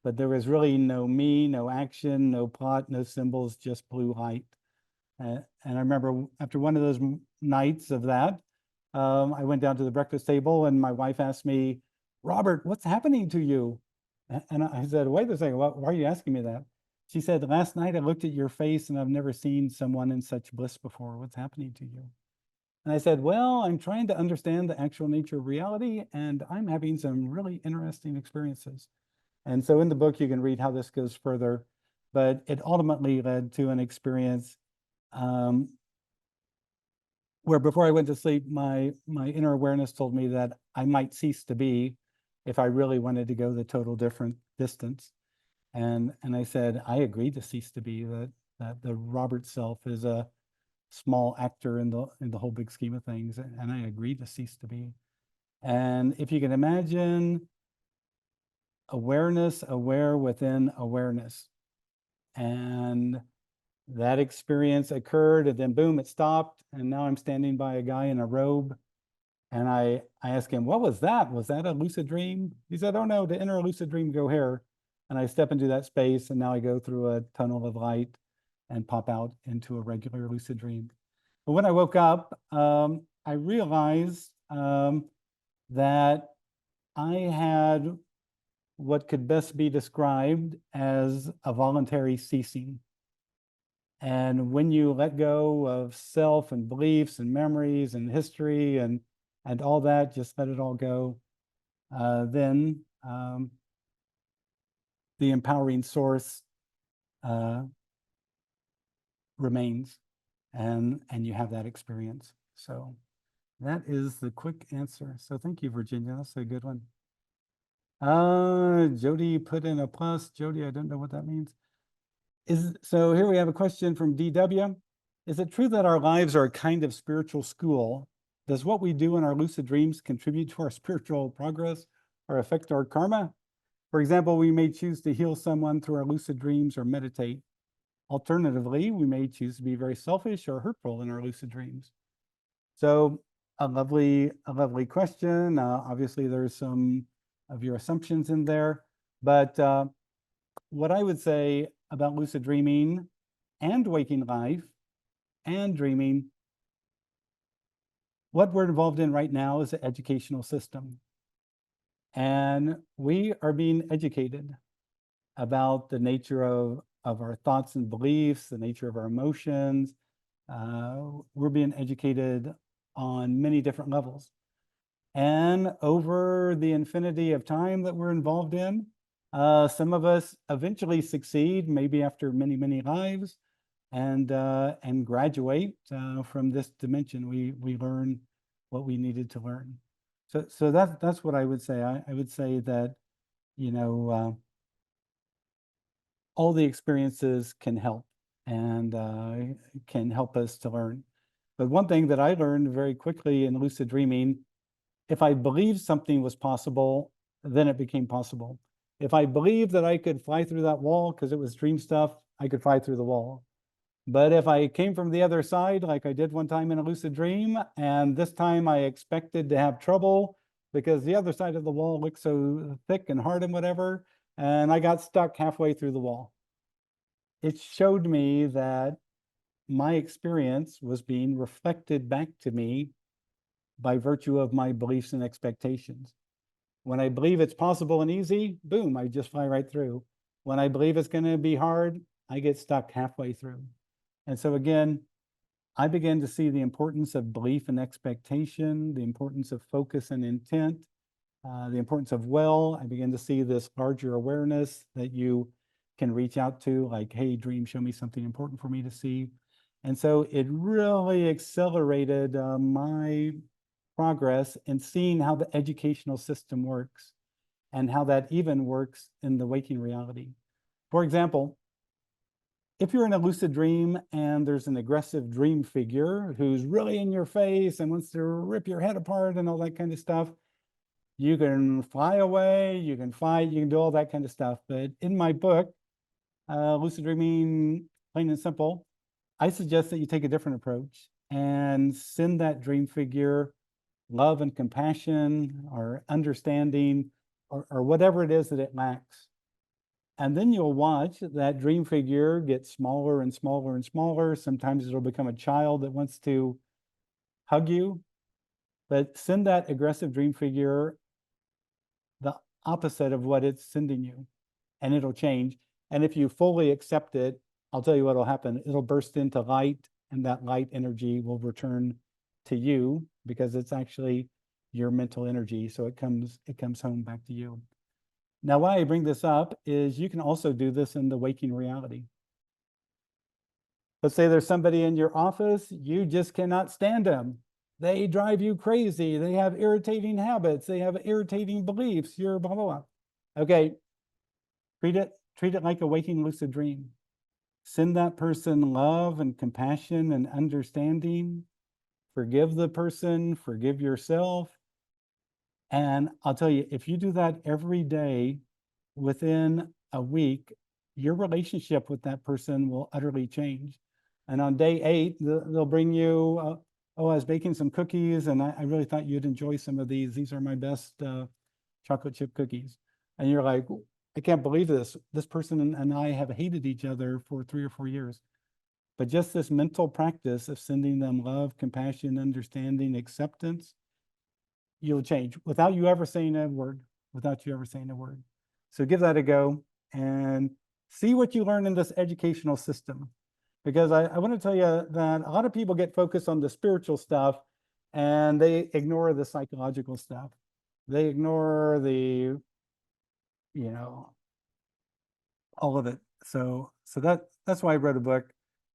But there was really no me, no action, no plot, no symbols, just blue light. And I remember after one of those nights of that, I went down to the breakfast table, and my wife asked me, "Robert, what's happening to you?" And I said, "Wait a second, why are you asking me that?" She said, "Last night I looked at your face and I've never seen someone in such bliss before. What's happening to you?" And I said, "Well, I'm trying to understand the actual nature of reality, and I'm having some really interesting experiences." And so in the book, you can read how this goes further, but it ultimately led to an experience where before I went to sleep, my inner awareness told me that I might cease to be if I really wanted to go the total different distance. And I said, I agreed to cease to be, that the Robert self is a small actor in the whole big scheme of things, and I agreed to cease to be. And if you can imagine awareness, aware within awareness, and that experience occurred, and then boom, it stopped, and now I'm standing by a guy in a robe, and I asked him, "What was that? Was that a lucid dream?" He said, "Oh no, to enter a lucid dream, go here." And I step into that space, and now I go through a tunnel of light and pop out into a regular lucid dream. But when I woke up, I realized that I had what could best be described as a voluntary ceasing. And when you let go of self and beliefs and memories and history and all that, just let it all go, then the empowering source remains, and you have that experience. So that is the quick answer. So thank you, Virginia. That's a good one. Jody put in a plus. Jody, I don't know what that means. So here we have a question from DW. Is it true that our lives are a kind of spiritual school? Does what we do in our lucid dreams contribute to our spiritual progress or affect our karma? For example, we may choose to heal someone through our lucid dreams or meditate. Alternatively, we may choose to be very selfish or hurtful in our lucid dreams. So a lovely question. Obviously, there's some of your assumptions in there. But what I would say about lucid dreaming and waking life and dreaming, what we're involved in right now is the educational system. And we are being educated about the nature of our thoughts and beliefs, the nature of our emotions. We're being educated on many different levels. And over the infinity of time that we're involved in, some of us eventually succeed, maybe after many, many lives, and graduate from this dimension. We learn what we needed to learn. So that's what I would say. I would say that, you know, all the experiences can help and can help us to learn. But one thing that I learned very quickly in lucid dreaming, if I believed something was possible, then it became possible. If I believed that I could fly through that wall because it was dream stuff, I could fly through the wall. But if I came from the other side, like I did one time in a lucid dream, and this time I expected to have trouble because the other side of the wall looked so thick and hard and whatever, and I got stuck halfway through the wall. It showed me that my experience was being reflected back to me by virtue of my beliefs and expectations. When I believe it's possible and easy, boom, I just fly right through. When I believe it's going to be hard, I get stuck halfway through. And so again, I began to see the importance of belief and expectation, the importance of focus and intent, the importance of will. I began to see this larger awareness that you can reach out to, like, hey, dream, show me something important for me to see. And so it really accelerated my progress in seeing how the educational system works and how that even works in the waking reality. For example, if you're in a lucid dream and there's an aggressive dream figure who's really in your face and wants to rip your head apart and all that kind of stuff, you can fly away, you can fight, you can do all that kind of stuff. But in my book, Lucid Dreaming, Plain and Simple, I suggest that you take a different approach and send that dream figure love and compassion or understanding or whatever it is that it lacks. And then you'll watch that dream figure get smaller and smaller and smaller. Sometimes it'll become a child that wants to hug you, but send that aggressive dream figure the opposite of what it's sending you, and it'll change. And if you fully accept it, I'll tell you what'll happen. It'll burst into light, and that light energy will return to you because it's actually your mental energy. So it comes home back to you. Now, why I bring this up is you can also do this in the waking reality. Let's say there's somebody in your office, you just cannot stand them. They drive you crazy. They have irritating habits. They have irritating beliefs. You're blah, blah, blah. Okay, treat it like a waking lucid dream. Send that person love and compassion and understanding. Forgive the person, forgive yourself. And I'll tell you, if you do that every day, within a week, your relationship with that person will utterly change. And on day 8, they'll bring you, oh, I was baking some cookies and I really thought you'd enjoy some of these. These are my best chocolate chip cookies. And you're like, I can't believe this. This person and I have hated each other for 3 or 4 years. But just this mental practice of sending them love, compassion, understanding, acceptance, you'll change without you ever saying a word, So give that a go and see what you learn in this educational system. Because I want to tell you that a lot of people get focused on the spiritual stuff and they ignore the psychological stuff. They ignore the, all of it. So that's why I wrote a book.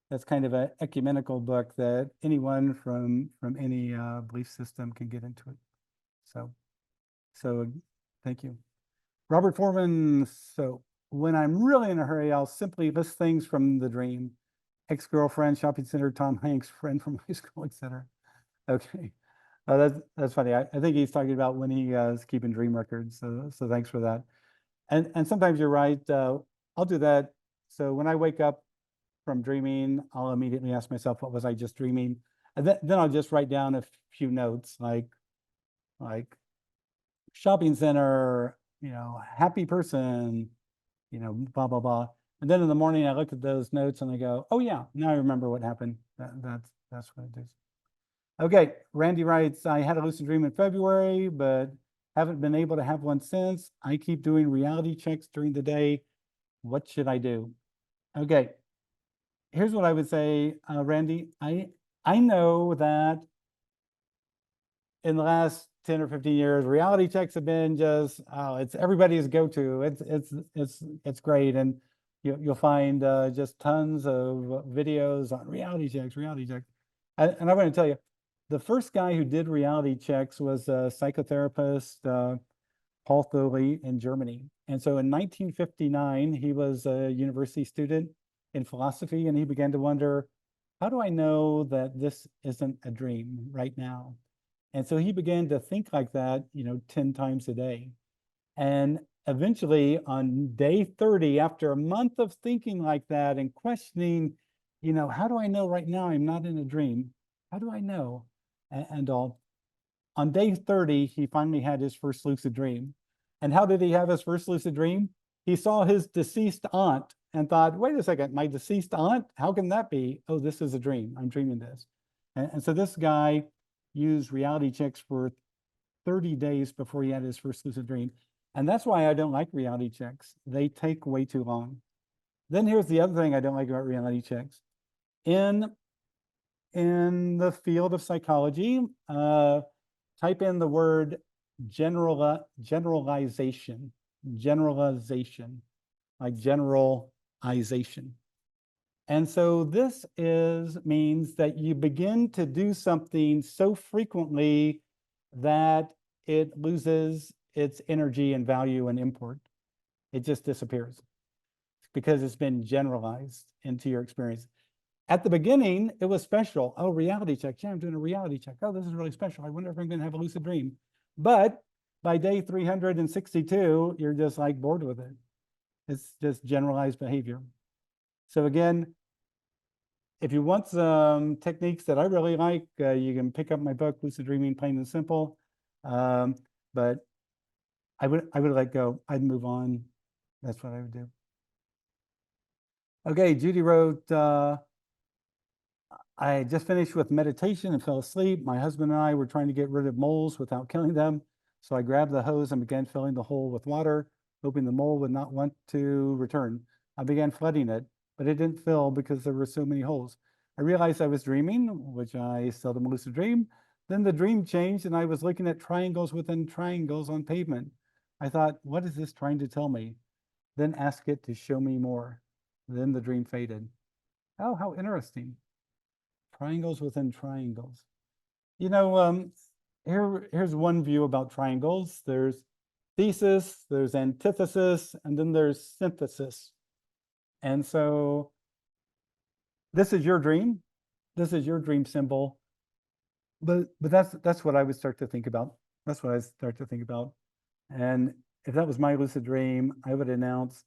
That's kind of an ecumenical book that anyone from any belief system can get into it. So thank you. Robert Foreman. So when I'm really in a hurry, I'll simply list things from the dream. Ex-girlfriend, shopping center, Tom Hanks, friend from high school, etc. Okay. That's funny. I think he's talking about when he is keeping dream records. So thanks for that. And sometimes you're right. I'll do that. So when I wake up from dreaming, I'll immediately ask myself, what was I just dreaming? And then I'll just write down a few notes like shopping center, happy person, blah, blah, blah. And then in the morning, I look at those notes and I go, oh yeah, now I remember what happened. That's what it is. Okay, Randy writes, I had a lucid dream in February, but haven't been able to have one since. I keep doing reality checks during the day. What should I do? Okay, here's what I would say, Randy. I know that in the last 10 or 15 years, reality checks have been just, it's everybody's go-to. It's great. And you'll find just tons of videos on reality checks. And I'm going to tell you, the first guy who did reality checks was a psychotherapist, Paul Thorley in Germany. And so in 1959, he was a university student in philosophy, and he began to wonder, how do I know that this isn't a dream right now? And so he began to think like that, 10 times a day. And eventually on day 30, after a month of thinking like that and questioning, how do I know right now I'm not in a dream? How do I know? And all. On day 30, he finally had his first lucid dream. And how did he have his first lucid dream? He saw his deceased aunt and thought, wait a second, my deceased aunt? How can that be? Oh, this is a dream. I'm dreaming this. And so this guy used reality checks for 30 days before he had his first lucid dream. And that's why I don't like reality checks. They take way too long. Then here's the other thing I don't like about reality checks. In the field of psychology, type in the word generalization, like generalization. And so this means that you begin to do something so frequently that it loses its energy and value and import. It just disappears because it's been generalized into your experience. At the beginning, it was special. Oh, reality check. Yeah, I'm doing a reality check. Oh, this is really special. I wonder if I'm going to have a lucid dream. But by day 362, you're just like bored with it. It's just generalized behavior. So again, if you want some techniques that I really like, you can pick up my book, Lucid Dreaming, Plain and Simple. But I would let go. I'd move on. That's what I would do. Okay, Judy wrote, I just finished with meditation and fell asleep. My husband and I were trying to get rid of moles without killing them. So I grabbed the hose and began filling the hole with water, hoping the mole would not want to return. I began flooding it, but it didn't fill because there were so many holes. I realized I was dreaming, which I seldom lucid dream. Then the dream changed and I was looking at triangles within triangles on pavement. I thought, what is this trying to tell me? Then asked it to show me more. Then the dream faded. Oh, how interesting. Triangles within triangles. Here's one view about triangles. There's thesis, there's antithesis, and then there's synthesis. And so this is your dream. This is your dream symbol. But that's what I would start to think about. That's what I start to think about. And if that was my lucid dream, I would announce,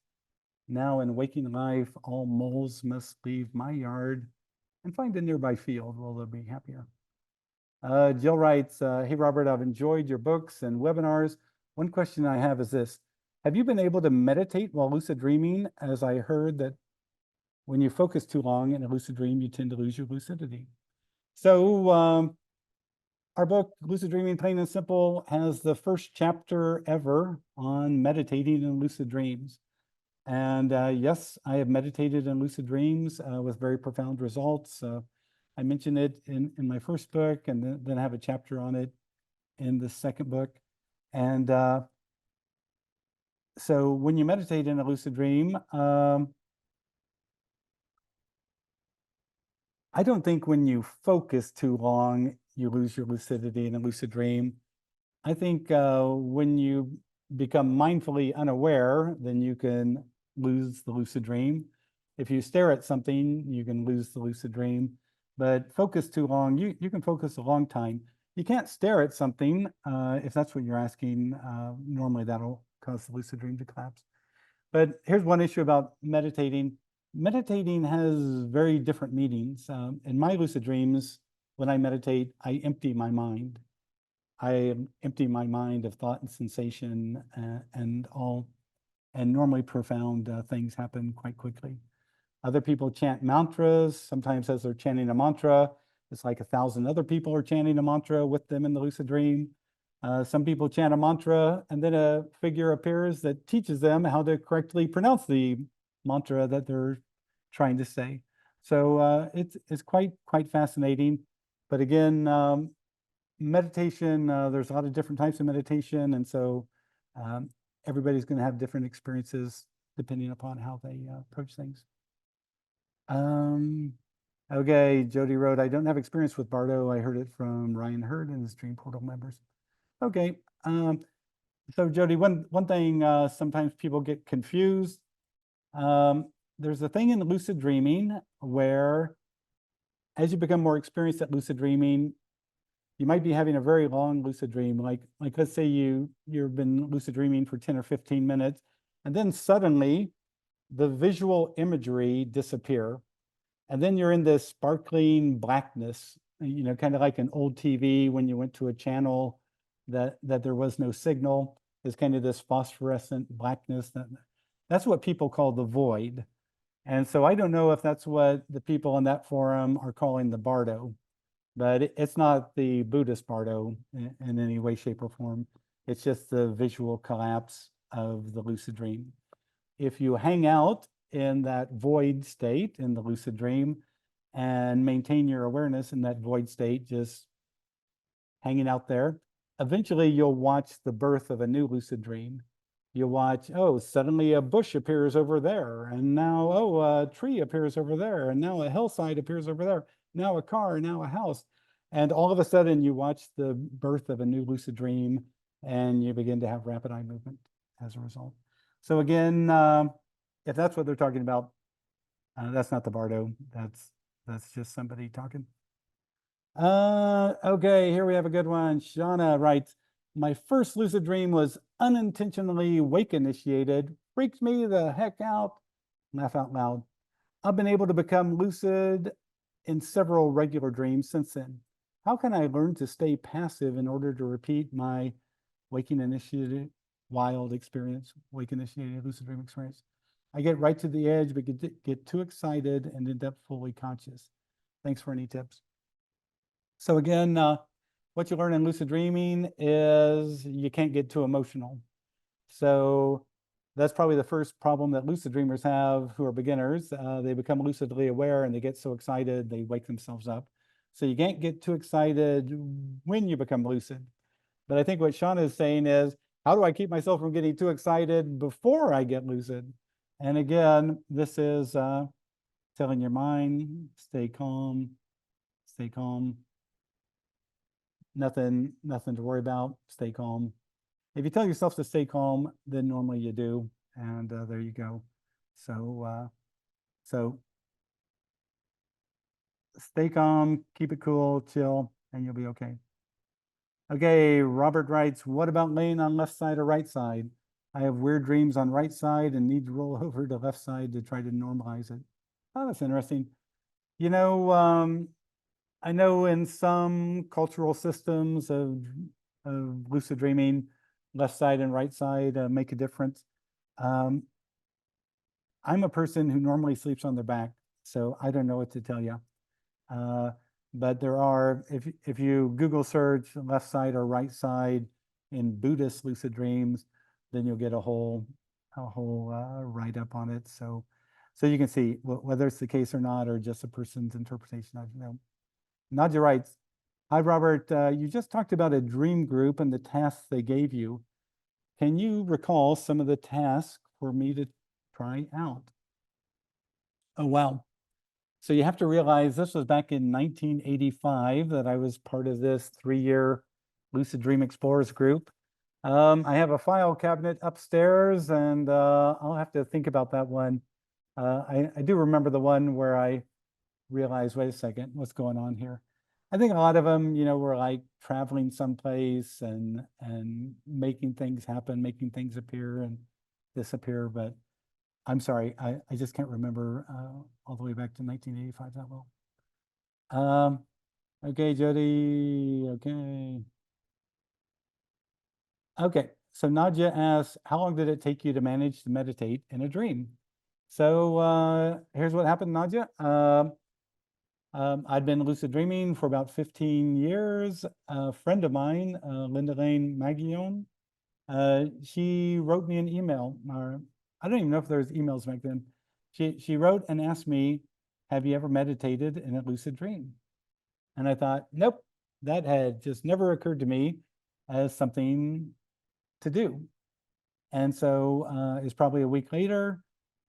now in waking life, all moles must leave my yard and find a nearby field where they'll be happier. Jill writes, hey, Robert, I've enjoyed your books and webinars. One question I have is this. Have you been able to meditate while lucid dreaming? As I heard that when you focus too long in a lucid dream, you tend to lose your lucidity. So our book, Lucid Dreaming, Plain and Simple, has the first chapter ever on meditating in lucid dreams. And yes, I have meditated in lucid dreams with very profound results. I mentioned it in my first book, and then I have a chapter on it in the second book. And so when you meditate in a lucid dream, I don't think when you focus too long, you lose your lucidity in a lucid dream. I think when you become mindfully unaware, then you can lose the lucid dream. If you stare at something, you can lose the lucid dream. But focus too long, you can focus a long time. You can't stare at something if that's what you're asking. Normally that'll cause the lucid dream to collapse. But here's one issue about meditating. Meditating has very different meanings. In my lucid dreams, when I meditate, I empty my mind. I empty my mind of thought and sensation and normally profound things happen quite quickly. Other people chant mantras. Sometimes as they're chanting a mantra, it's like 1,000 other people are chanting a mantra with them in the lucid dream. Some people chant a mantra and then a figure appears that teaches them how to correctly pronounce the mantra that they're trying to say. So it's quite fascinating. But again, meditation, there's a lot of different types of meditation. And so everybody's going to have different experiences depending upon how they approach things. Okay, Jody wrote, I don't have experience with Bardo. I heard it from Ryan Hurd and his Dream Portal members. Okay, so Jody, one thing, sometimes people get confused. There's a thing in lucid dreaming where as you become more experienced at lucid dreaming, you might be having a very long lucid dream. Like let's say you've been lucid dreaming for 10 or 15 minutes, and then suddenly the visual imagery disappear. And then you're in this sparkling blackness, you know, kind of like an old TV when you went to a channel that there was no signal. There's kind of this phosphorescent blackness. That's what people call the void. And so I don't know if that's what the people in that forum are calling the Bardo, but it's not the Buddhist Bardo in any way, shape, or form. It's just the visual collapse of the lucid dream. If you hang out in that void state in the lucid dream and maintain your awareness in that void state, just hanging out there, eventually you'll watch the birth of a new lucid dream. You'll watch, oh, suddenly a bush appears over there, and now, oh, a tree appears over there, and now a hillside appears over there, now a car, now a house. And all of a sudden you watch the birth of a new lucid dream and you begin to have rapid eye movement as a result. So again, if that's what they're talking about, that's not the Bardo. That's just somebody talking. Okay, here we have a good one. Shauna writes, my first lucid dream was unintentionally wake initiated. Freaked me the heck out. Laugh out loud. I've been able to become lucid in several regular dreams since then. How can I learn to stay passive in order to repeat my waking initiated wild experience, wake initiated lucid dream experience? I get right to the edge, but get too excited and end up fully conscious. Thanks for any tips. So again, what you learn in lucid dreaming is you can't get too emotional. So that's probably the first problem that lucid dreamers have who are beginners. They become lucidly aware and they get so excited, they wake themselves up. So you can't get too excited when you become lucid. But I think what Shauna is saying is, how do I keep myself from getting too excited before I get lucid? And again, this is telling your mind, stay calm, stay calm. Nothing to worry about, stay calm. If you tell yourself to stay calm, then normally you do. And there you go. So, so stay calm, keep it cool, chill, and you'll be okay. Okay, Robert writes, what about laying on left side or right side? I have weird dreams on right side and need to roll over to left side to try to normalize it. Oh, that's interesting. You know, I know in some cultural systems of lucid dreaming, left side and right side make a difference. I'm a person who normally sleeps on their back, so I don't know what to tell you. But there are, if you Google search left side or right side in Buddhist lucid dreams, then you'll get a whole write-up on it. So you can see whether it's the case or not, or just a person's interpretation. I don't know. Nadja writes, hi, Robert. You just talked about a dream group and the tasks they gave you. Can you recall some of the tasks for me to try out? Oh, wow. So you have to realize this was back in 1985 that I was part of this 3-year Lucid Dream Explorers group. I have a file cabinet upstairs, and I'll have to think about that one. I do remember the one where I realized, wait a second, what's going on here? I think a lot of them, you know, were like traveling someplace and making things happen, making things appear and disappear. But I'm sorry, I just can't remember all the way back to 1985 that well. Okay, Jody, okay. Okay, so Nadia asks, how long did it take you to manage to meditate in a dream? So here's what happened, Nadia. I'd been lucid dreaming for about 15 years. A friend of mine, Linda Lane Magion, she wrote me an email. I don't even know if there was emails back then. She wrote and asked me, have you ever meditated in a lucid dream? And I thought, nope, that had just never occurred to me as something to do. And so it was probably a week later.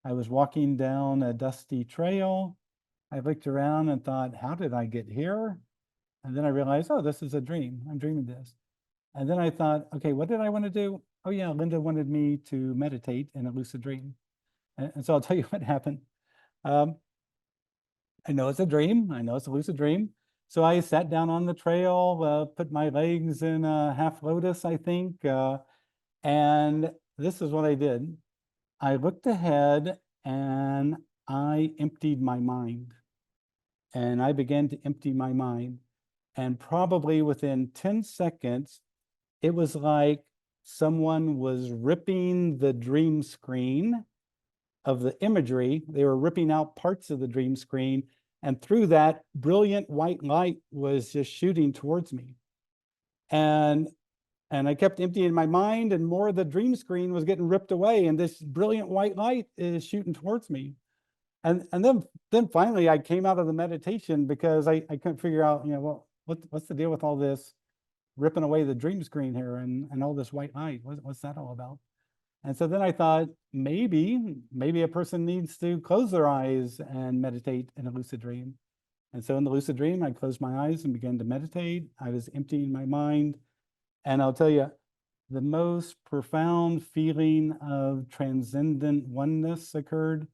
I was walking down a dusty trail. I looked around and thought, how did I get here? And then I realized, oh, this is a dream. I'm dreaming this. And then I thought, okay, what did I want to do? Oh, yeah, Linda wanted me to meditate in a lucid dream. And so I'll tell you what happened. Um, I know it's a dream. I know it's a lucid dream. So I sat down on the trail, put my legs in a half lotus, I think. And this is what I did. I looked ahead and I emptied my mind. And I began to empty my mind. And probably within 10 seconds, it was like someone was ripping the dream screen of the imagery. They were ripping out parts of the dream screen. And through that, brilliant white light was just shooting towards me. And I kept emptying my mind, and more of the dream screen was getting ripped away. And this brilliant white light is shooting towards me. And then finally I came out of the meditation because I couldn't figure out, well, what's the deal with all this ripping away the dream screen here and all this white light? What's that all about? And so then I thought maybe a person needs to close their eyes and meditate in a lucid dream. And so in the lucid dream, I closed my eyes and began to meditate. I was emptying my mind. And I'll tell you, the most profound feeling of transcendent oneness occurred,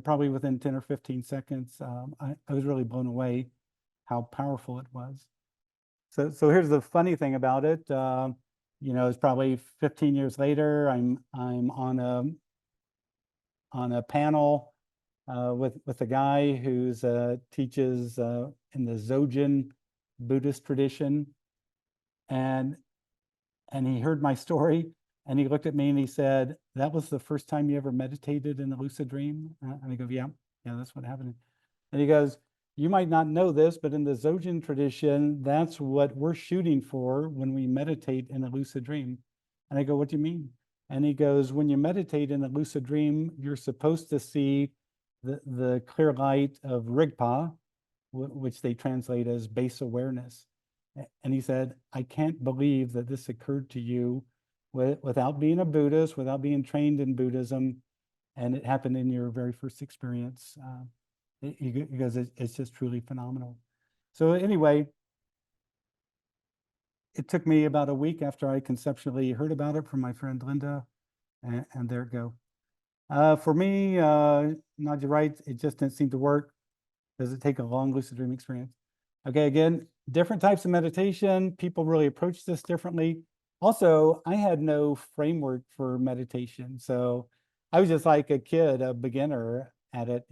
probably within 10 or 15 seconds. I was really blown away how powerful it was. So here's the funny thing about it. It's probably 15 years later. I'm on a panel with a guy who's teaches in the Dzogchen Buddhist tradition, and he heard my story, and he looked at me and he said, "That was the first time you ever meditated in a lucid dream?" And I go, "Yeah, that's what happened." And he goes, "You might not know this, but in the Dzogchen tradition, that's what we're shooting for when we meditate in a lucid dream." And I go, "What do you mean?" And he goes, "When you meditate in a lucid dream, you're supposed to see the clear light of Rigpa, which they translate as base awareness." And he said, "I can't believe that this occurred to you without being a Buddhist, without being trained in Buddhism, and it happened in your very first experience." He goes, "It's just truly phenomenal." So anyway, it took me about a week after I conceptually heard about it from my friend Linda, and there it go. For me, Nadia writes, it just didn't seem to work. Does it take a long lucid dream experience? Okay, again, different types of meditation. People really approach this differently. Also, I had no framework for meditation. So I was just like a kid, a beginner at it.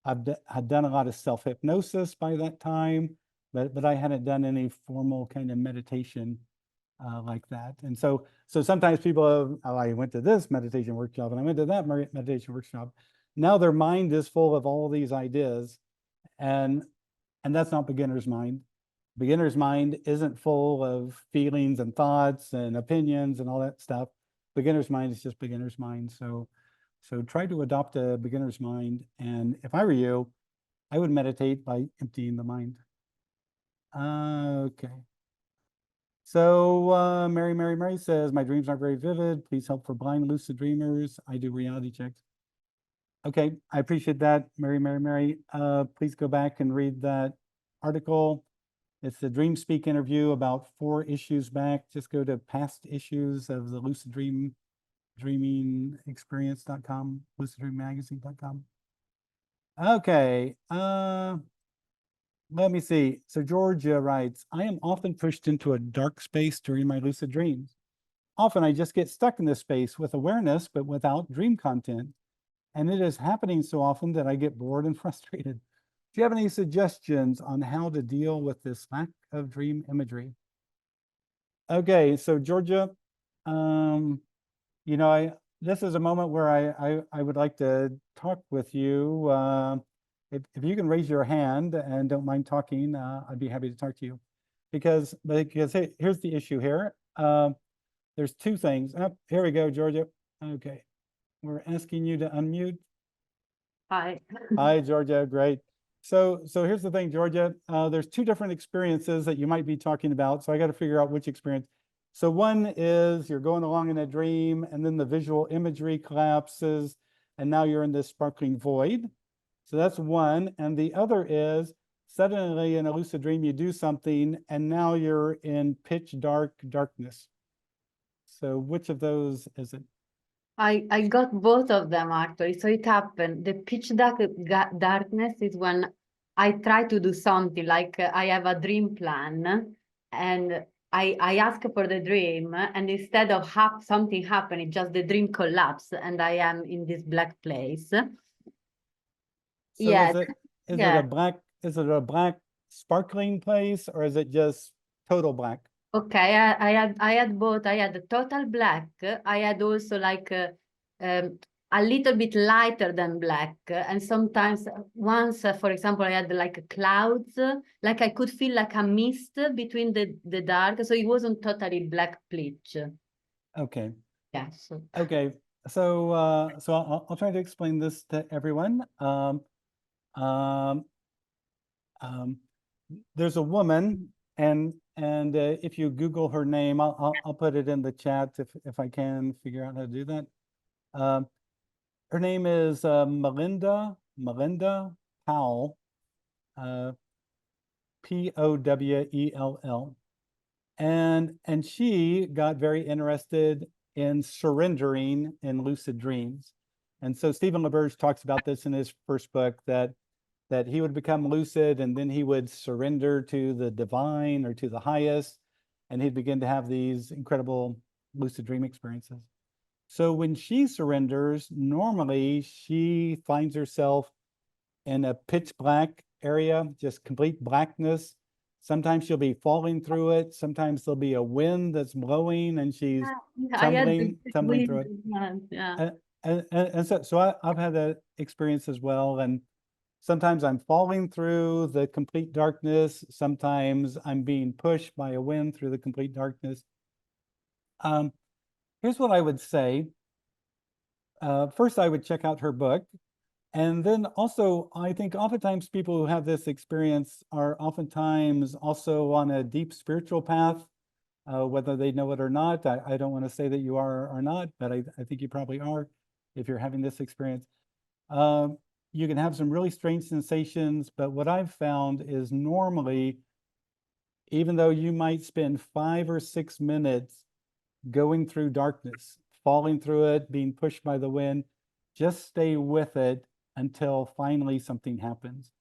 I've done a lot of self-hypnosis by that time, but I hadn't done any formal kind of meditation like that. And so sometimes people have, "Oh, I went to this meditation workshop and I went to that meditation workshop." Now their mind is full of all these ideas, and that's not beginner's mind. Beginner's mind isn't full of feelings and thoughts and opinions and all that stuff. Beginner's mind is just beginner's mind. So try to adopt a beginner's mind. And if I were you, I would meditate by emptying the mind. Okay. So Mary says, "My dreams are very vivid. Please help for blind lucid dreamers. I do reality checks." Okay, I appreciate that, Mary. Please go back and read that article. It's the Dream Speak interview about 4 issues back. Just go to past issues of the Lucid Dreaming Experience.com, luciddreammagazine.com. Okay, let me see. So Georgia writes, "I am often pushed into a dark space during my lucid dreams. Often I just get stuck in this space with awareness, but without dream content. And it is happening so often that I get bored and frustrated. Do you have any suggestions on how to deal with this lack of dream imagery?" Okay, so Georgia, you know, this is a moment where I would like to talk with you. If you can raise your hand and don't mind talking, I'd be happy to talk to you. Because hey, here's the issue here. There's two things. Oh, here we go, Georgia. Okay, we're asking you to unmute. Hi. Hi, Georgia. Great. So here's the thing, Georgia. There's two different experiences that you might be talking about. So I got to figure out which experience. So one is you're going along in a dream, and then the visual imagery collapses, and now you're in this sparkling void. So that's one. And the other is suddenly in a lucid dream, you do something, and now you're in pitch darkness. So which of those is it? I got both of them actually. So it happened. The pitch darkness is when I try to do something like I have a dream plan and I ask for the dream and instead of something happening, just the dream collapse and I am in this black place. So Yeah. is it a black sparkling place, or is it just total black? Okay, I had both. I had the total black. I had also like a little bit lighter than black. And sometimes once, for example, I had like clouds, like I could feel like a mist between the dark. So it wasn't totally black pitch. Okay. Yes. Okay. So I'll try to explain this to everyone. There's a woman, and if you Google her name, I'll put it in the chat if I can figure out how to do that. Her name is Melinda Powell, Powell, and she got very interested in surrendering in lucid dreams. And so Stephen LaBerge talks about this in his first book, that he would become lucid and then he would surrender to the divine or to the highest, and he'd begin to have these incredible lucid dream experiences. So when she surrenders, normally she finds herself in a pitch black area, just complete blackness. Sometimes she'll be falling through it. Sometimes there'll be a wind that's blowing and she's tumbling through it. Yeah. And so I've had that experience as well. And sometimes I'm falling through the complete darkness. Sometimes I'm being pushed by a wind through the complete darkness. Here's what I would say. First, I would check out her book. And then also, I think oftentimes people who have this experience are oftentimes also on a deep spiritual path, whether they know it or not. I don't want to say that you are or not, but I think you probably are if you're having this experience. You can have some really strange sensations, but what I've found is normally, even though you might spend 5 or 6 minutes going through darkness, falling through it, being pushed by the wind, just stay with it until finally something happens.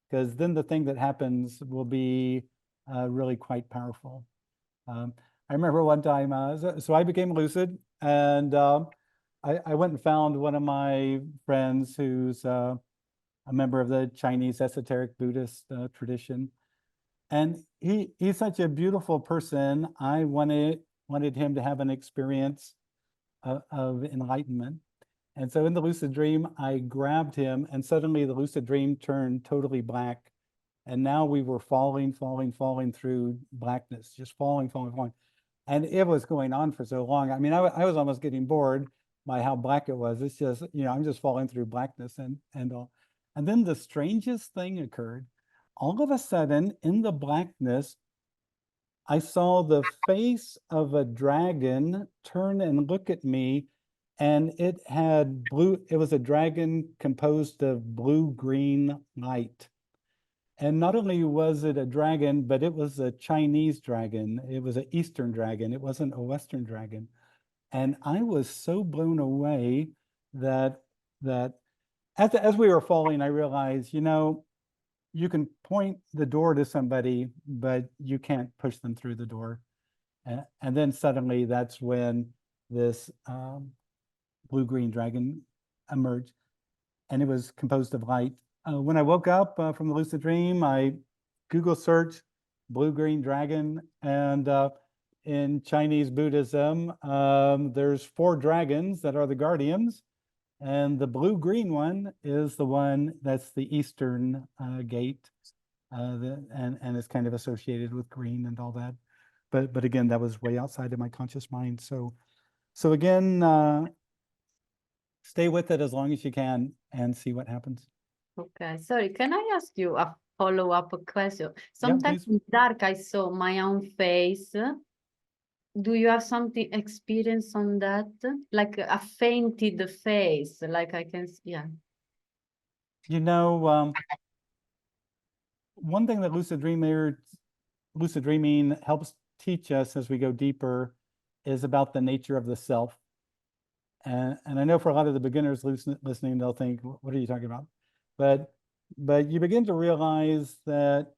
Because then the thing that happens will be really quite powerful. I remember one time, so I became lucid, and I went and found one of my friends who's a member of the Chinese esoteric Buddhist tradition. And he's such a beautiful person. I wanted him to have an experience of enlightenment. And so in the lucid dream, I grabbed him, and suddenly the lucid dream turned totally black. And now we were falling through blackness, just falling. And it was going on for so long. I mean, I was almost getting bored by how black it was. It's just, I'm just falling through blackness and all. And then the strangest thing occurred. All of a sudden, in the blackness, I saw the face of a dragon turn and look at me, and it was a dragon composed of blue-green light. And not only was it a dragon, but it was a Chinese dragon. It was an Eastern dragon. It wasn't a Western dragon. And I was so blown away that as we were falling, I realized, you can point the door to somebody, but you can't push them through the door. And then suddenly that's when this blue-green dragon emerged, and it was composed of light. When I woke up from the lucid dream, I Google searched blue-green dragon, and in Chinese Buddhism, there's 4 dragons that are the guardians, and the blue-green one is the one that's the eastern gate, and is kind of associated with green and all that. But again, that was way outside of my conscious mind. So again, stay with it as long as you can and see what happens. Okay, sorry, can I ask you a follow-up question? Yeah, Sometimes please. in dark I saw my own face. Do you have something experience on that? Like a fainted face, like I can, yeah. You know, one thing that lucid dreaming helps teach us as we go deeper is about the nature of the self. And I know for a lot of the beginners listening, they'll think, what are you talking about? But you begin to realize that,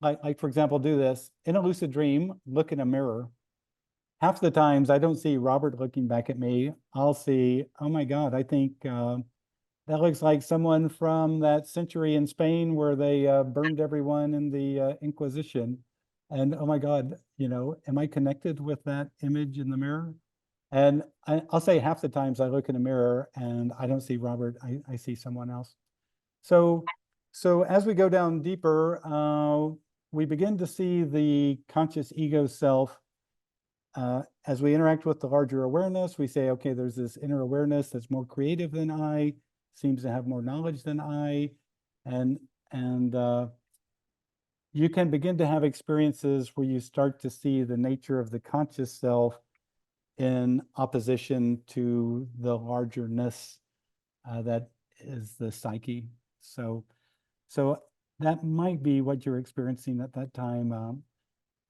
like for example, do this. In a lucid dream, look in a mirror. Half the times I don't see Robert looking back at me. I'll see, oh my God, I think that looks like someone from that century in Spain where they burned everyone in the Inquisition. And oh my God, you know, am I connected with that image in the mirror? And I'll say half the times I look in a mirror and I don't see Robert, I see someone else. So as we go down deeper, we begin to see the conscious ego self. As we interact with the larger awareness, we say, okay, there's this inner awareness that's more creative than I, seems to have more knowledge than I, and you can begin to have experiences where you start to see the nature of the conscious self in opposition to the largerness that is the psyche. So that might be what you're experiencing at that time.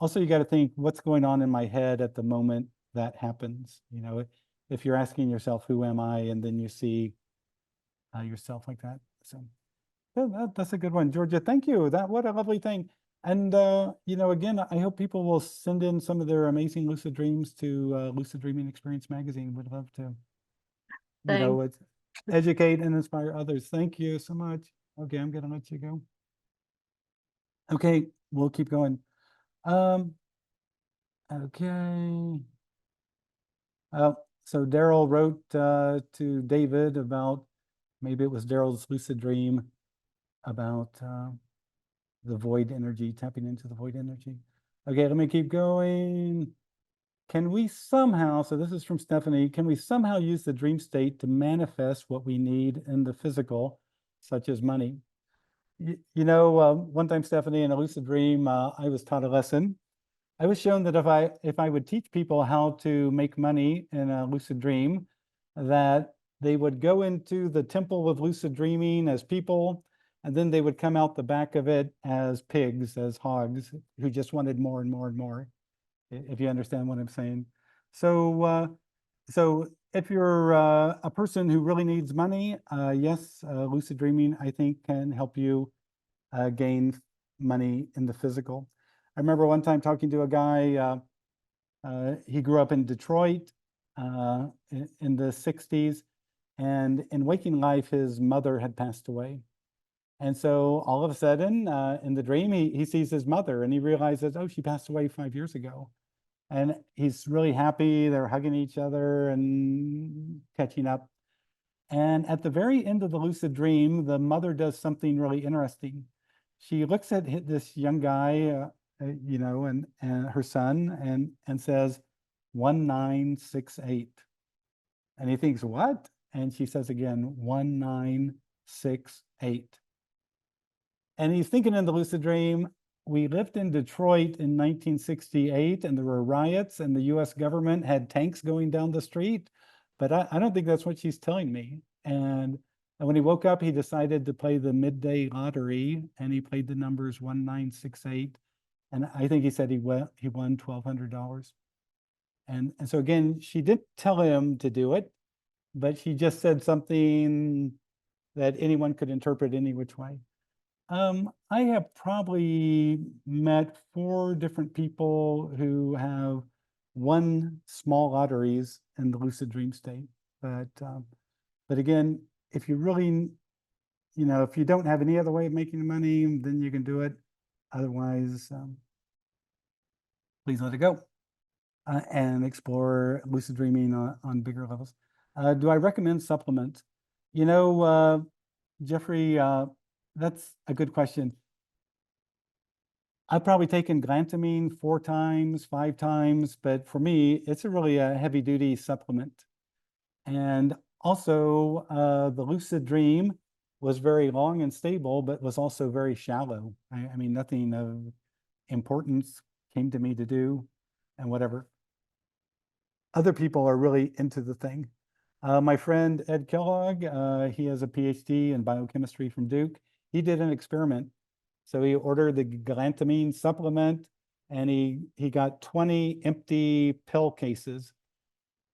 Also, you got to think, what's going on in my head at the moment that happens? You know, if you're asking yourself, who am I? And then you see yourself like that. So that's a good one, Georgia. Thank you. What a lovely thing. And you know, again, I hope people will send in some of their amazing lucid dreams to Lucid Dreaming Experience magazine. Would love to, you know, educate and inspire others. Thank you so much. Okay, I'm gonna let you go. Okay, we'll keep going. Okay. So Daryl wrote to David about, maybe it was Daryl's lucid dream about the void energy, tapping into the void energy. Okay, let me keep going. Can we somehow, so this is from Stephanie, can we somehow use the dream state to manifest what we need in the physical, such as money? You know, one time, Stephanie, in a lucid dream, I was taught a lesson. I was shown that if I would teach people how to make money in a lucid dream, that they would go into the temple of lucid dreaming as people, and then they would come out the back of it as pigs, as hogs, who just wanted more and more and more, if you understand what I'm saying. So if you're a person who really needs money, yes, lucid dreaming, I think, can help you gain money in the physical. I remember one time talking to a guy, he grew up in Detroit in the 60s, and in waking life, his mother had passed away. And so all of a sudden, in the dream, he sees his mother and he realizes, oh, she passed away 5 years ago. And he's really happy. They're hugging each other and catching up. And at the very end of the lucid dream, the mother does something really interesting. She looks at this young guy, you know, and her son, and says, 1968. And he thinks, what? And she says again, 1968. And he's thinking in the lucid dream, we lived in Detroit in 1968 and there were riots and the US government had tanks going down the street, but I don't think that's what she's telling me. And when he woke up, he decided to play the midday lottery and he played the numbers 1968. And I think he said he won $1,200. And so again, she didn't tell him to do it, but she just said something that anyone could interpret any which way. I have probably met 4 different people who have won small lotteries in the lucid dream state. But again, if you really, you know, if you don't have any other way of making money, then you can do it. Otherwise, please let it go. and explore lucid dreaming on bigger levels. Do I recommend supplements? You know, Jeffrey, that's a good question. I've probably taken glantamine 4 times, 5 times, but for me, it's a really heavy duty supplement. And also, the lucid dream was very long and stable, but was also very shallow. I mean, nothing of importance came to me to do and whatever. Other people are really into the thing. My friend Ed Kellogg, he has a PhD in biochemistry from Duke. He did an experiment. So he ordered the galantamine supplement and he got 20 empty pill cases.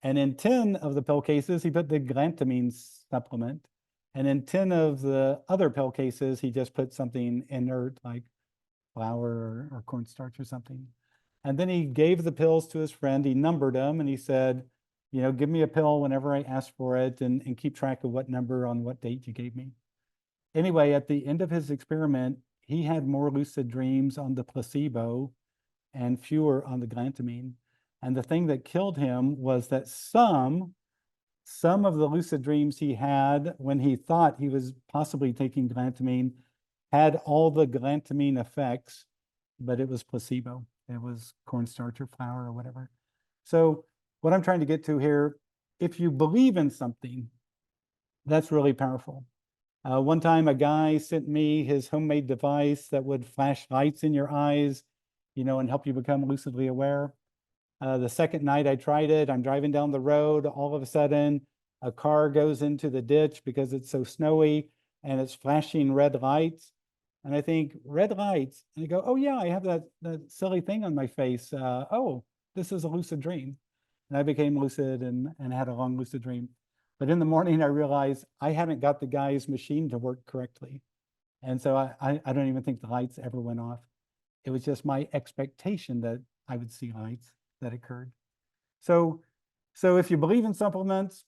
And in 10 of the pill cases, he put the galantamine supplement. And in 10 of the other pill cases, he just put something inert like flour or cornstarch or something. And then he gave the pills to his friend. He numbered them and he said, you know, give me a pill whenever I ask for it and keep track of what number on what date you gave me. Anyway, at the end of his experiment, he had more lucid dreams on the placebo and fewer on the galantamine. And the thing that killed him was that some of the lucid dreams he had when he thought he was possibly taking galantamine had all the galantamine effects, but it was placebo. It was cornstarch or flour or whatever. So what I'm trying to get to here, if you believe in something, that's really powerful. One time a guy sent me his homemade device that would flash lights in your eyes, you know, and help you become lucidly aware. The second night I tried it, I'm driving down the road, all of a sudden a car goes into the ditch because it's so snowy and it's flashing red lights. And I think, red lights, and I go, oh yeah, I have that silly thing on my face. Oh, this is a lucid dream. And I became lucid and had a long lucid dream. But in the morning, I realized I hadn't got the guy's machine to work correctly. And so I don't even think the lights ever went off. It was just my expectation that I would see lights that occurred. So if you believe in supplements,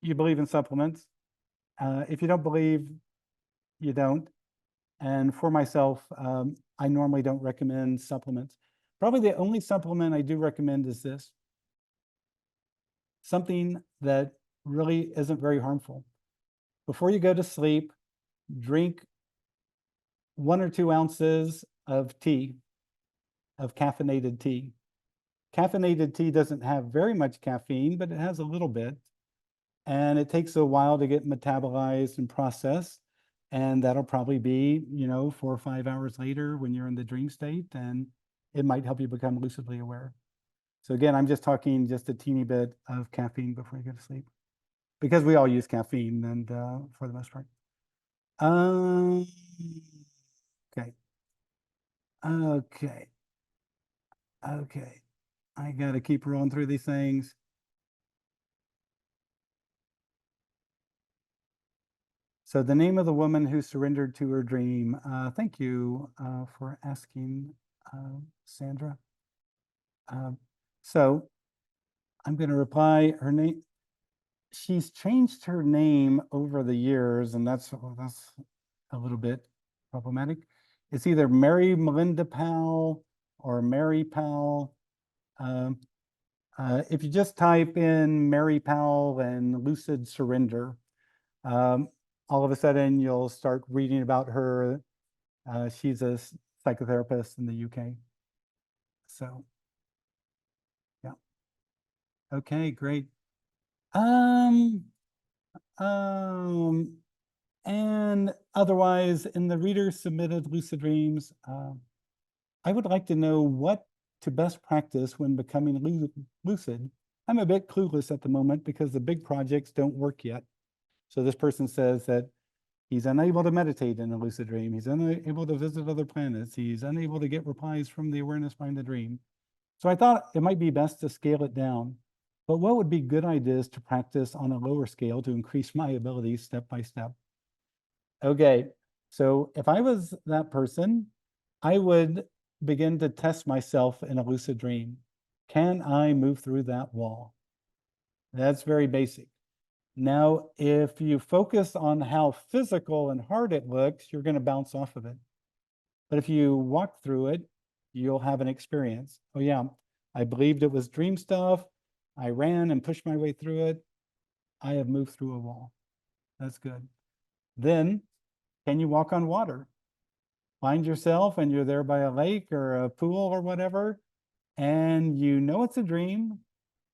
you believe in supplements. If you don't believe, you don't. And for myself, I normally don't recommend supplements. Probably the only supplement I do recommend is this. Something that really isn't very harmful. Before you go to sleep, drink 1 or 2 ounces of tea, of caffeinated tea. Caffeinated tea doesn't have very much caffeine, but it has a little bit. And it takes a while to get metabolized and processed. And that'll probably be, you know, 4 or 5 hours later when you're in the dream state, and it might help you become lucidly aware. So again, I'm just talking just a teeny bit of caffeine before you go to sleep, because we all use caffeine and for the most part. Okay. I got to keep rolling through these things. So the name of the woman who surrendered to her dream. Thank you for asking, Sandra. So I'm going to reply. Her name. She's changed her name over the years, and that's a little bit problematic. It's either Mary Melinda Powell or Mary Powell. If you just type in Mary Powell and lucid surrender, all of a sudden you'll start reading about her. She's a psychotherapist in the UK. So, yeah. Okay, great. And otherwise, in the reader submitted lucid dreams, I would like to know what to best practice when becoming lucid. I'm a bit clueless at the moment because the big projects don't work yet. So this person says that he's unable to meditate in a lucid dream. He's unable to visit other planets. He's unable to get replies from the awareness behind the dream. So I thought it might be best to scale it down. But what would be good ideas to practice on a lower scale to increase my abilities step by step? Okay, so if I was that person, I would begin to test myself in a lucid dream. Can I move through that wall? That's very basic. Now, if you focus on how physical and hard it looks, you're going to bounce off of it. But if you walk through it, you'll have an experience. Oh yeah, I believed it was dream stuff. I ran and pushed my way through it. I have moved through a wall. That's good. Then, can you walk on water? Find yourself and you're there by a lake or a pool or whatever, and you know it's a dream.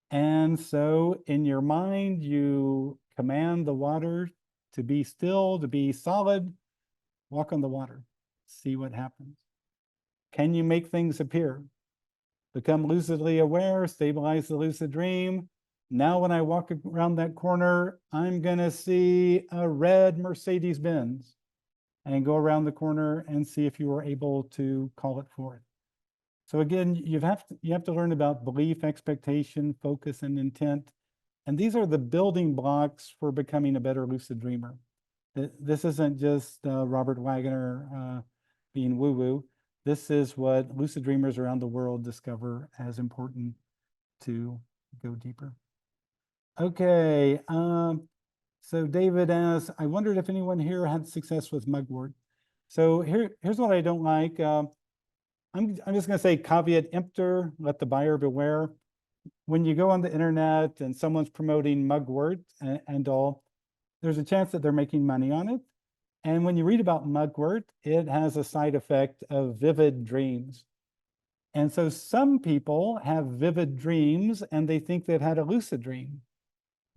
And so in your mind, you command the water to be still, to be solid. Walk on the water. See what happens. Can you make things appear? Become lucidly aware, stabilize the lucid dream. Now when I walk around that corner, I'm going to see a red Mercedes-Benz, and go around the corner and see if you are able to call it forth. So again, you have to learn about belief, expectation, focus, and intent. And these are the building blocks for becoming a better lucid dreamer. This isn't just Robert Waggoner being woo-woo. This is what lucid dreamers around the world discover as important to go deeper. Okay, so David asks, I wondered if anyone here had success with mugwort. So here's what I don't like. I'm just going to say caveat emptor, let the buyer beware. When you go on the internet and someone's promoting mugwort and all, there's a chance that they're making money on it. And when you read about mugwort, it has a side effect of vivid dreams. And so some people have vivid dreams and they think they've had a lucid dream.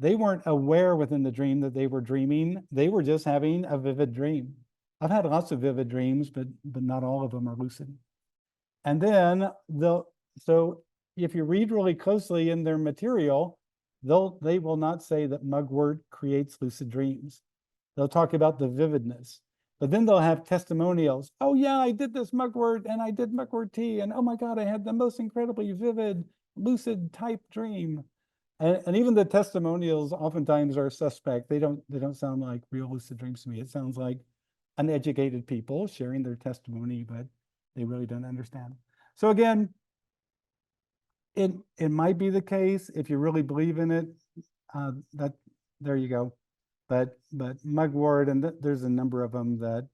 They weren't aware within the dream that they were dreaming. They were just having a vivid dream. I've had lots of vivid dreams, but not all of them are lucid. And then so if you read really closely in their material, they will not say that mugwort creates lucid dreams. They'll talk about the vividness, but then they'll have testimonials. Oh yeah, I did this mugwort and I did mugwort tea, and oh my God, I had the most incredibly vivid lucid type dream. And even the testimonials oftentimes are suspect. They don't sound like real lucid dreams to me. It sounds like uneducated people sharing their testimony, but they really don't understand. So again, it might be the case if you really believe in it. That there you go. But mugwort, and there's a number of them that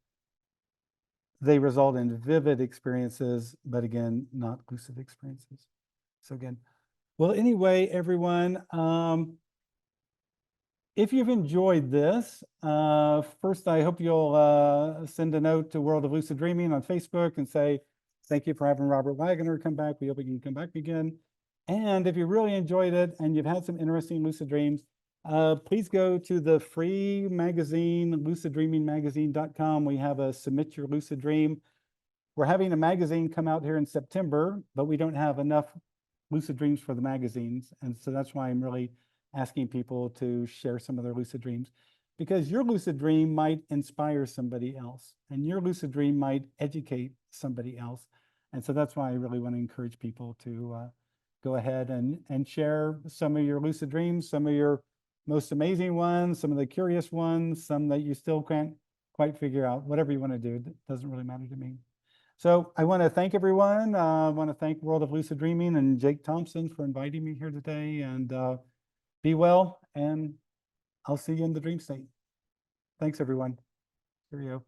they result in vivid experiences, but again, not lucid experiences. So again. Well, anyway, everyone, if you've enjoyed this, first, I hope you'll send a note to World of Lucid Dreaming on Facebook and say, thank you for having Robert Waggoner come back. We hope he can come back again. And if you really enjoyed it and you've had some interesting lucid dreams, please go to the free magazine, luciddreamingmagazine.com. We have a Submit Your Lucid Dream. We're having a magazine come out here in September, but we don't have enough lucid dreams for the magazines. And so that's why I'm really asking people to share some of their lucid dreams, because your lucid dream might inspire somebody else and your lucid dream might educate somebody else. And so that's why I really want to encourage people to go ahead and share some of your lucid dreams, some of your most amazing ones, some of the curious ones, some that you still can't quite figure out. Whatever you want to do, it doesn't really matter to me. So I want to thank everyone. I want to thank World of Lucid Dreaming and Jake Thompson for inviting me here today. And be well, and I'll see you in the dream state. Thanks, everyone. Cheerio.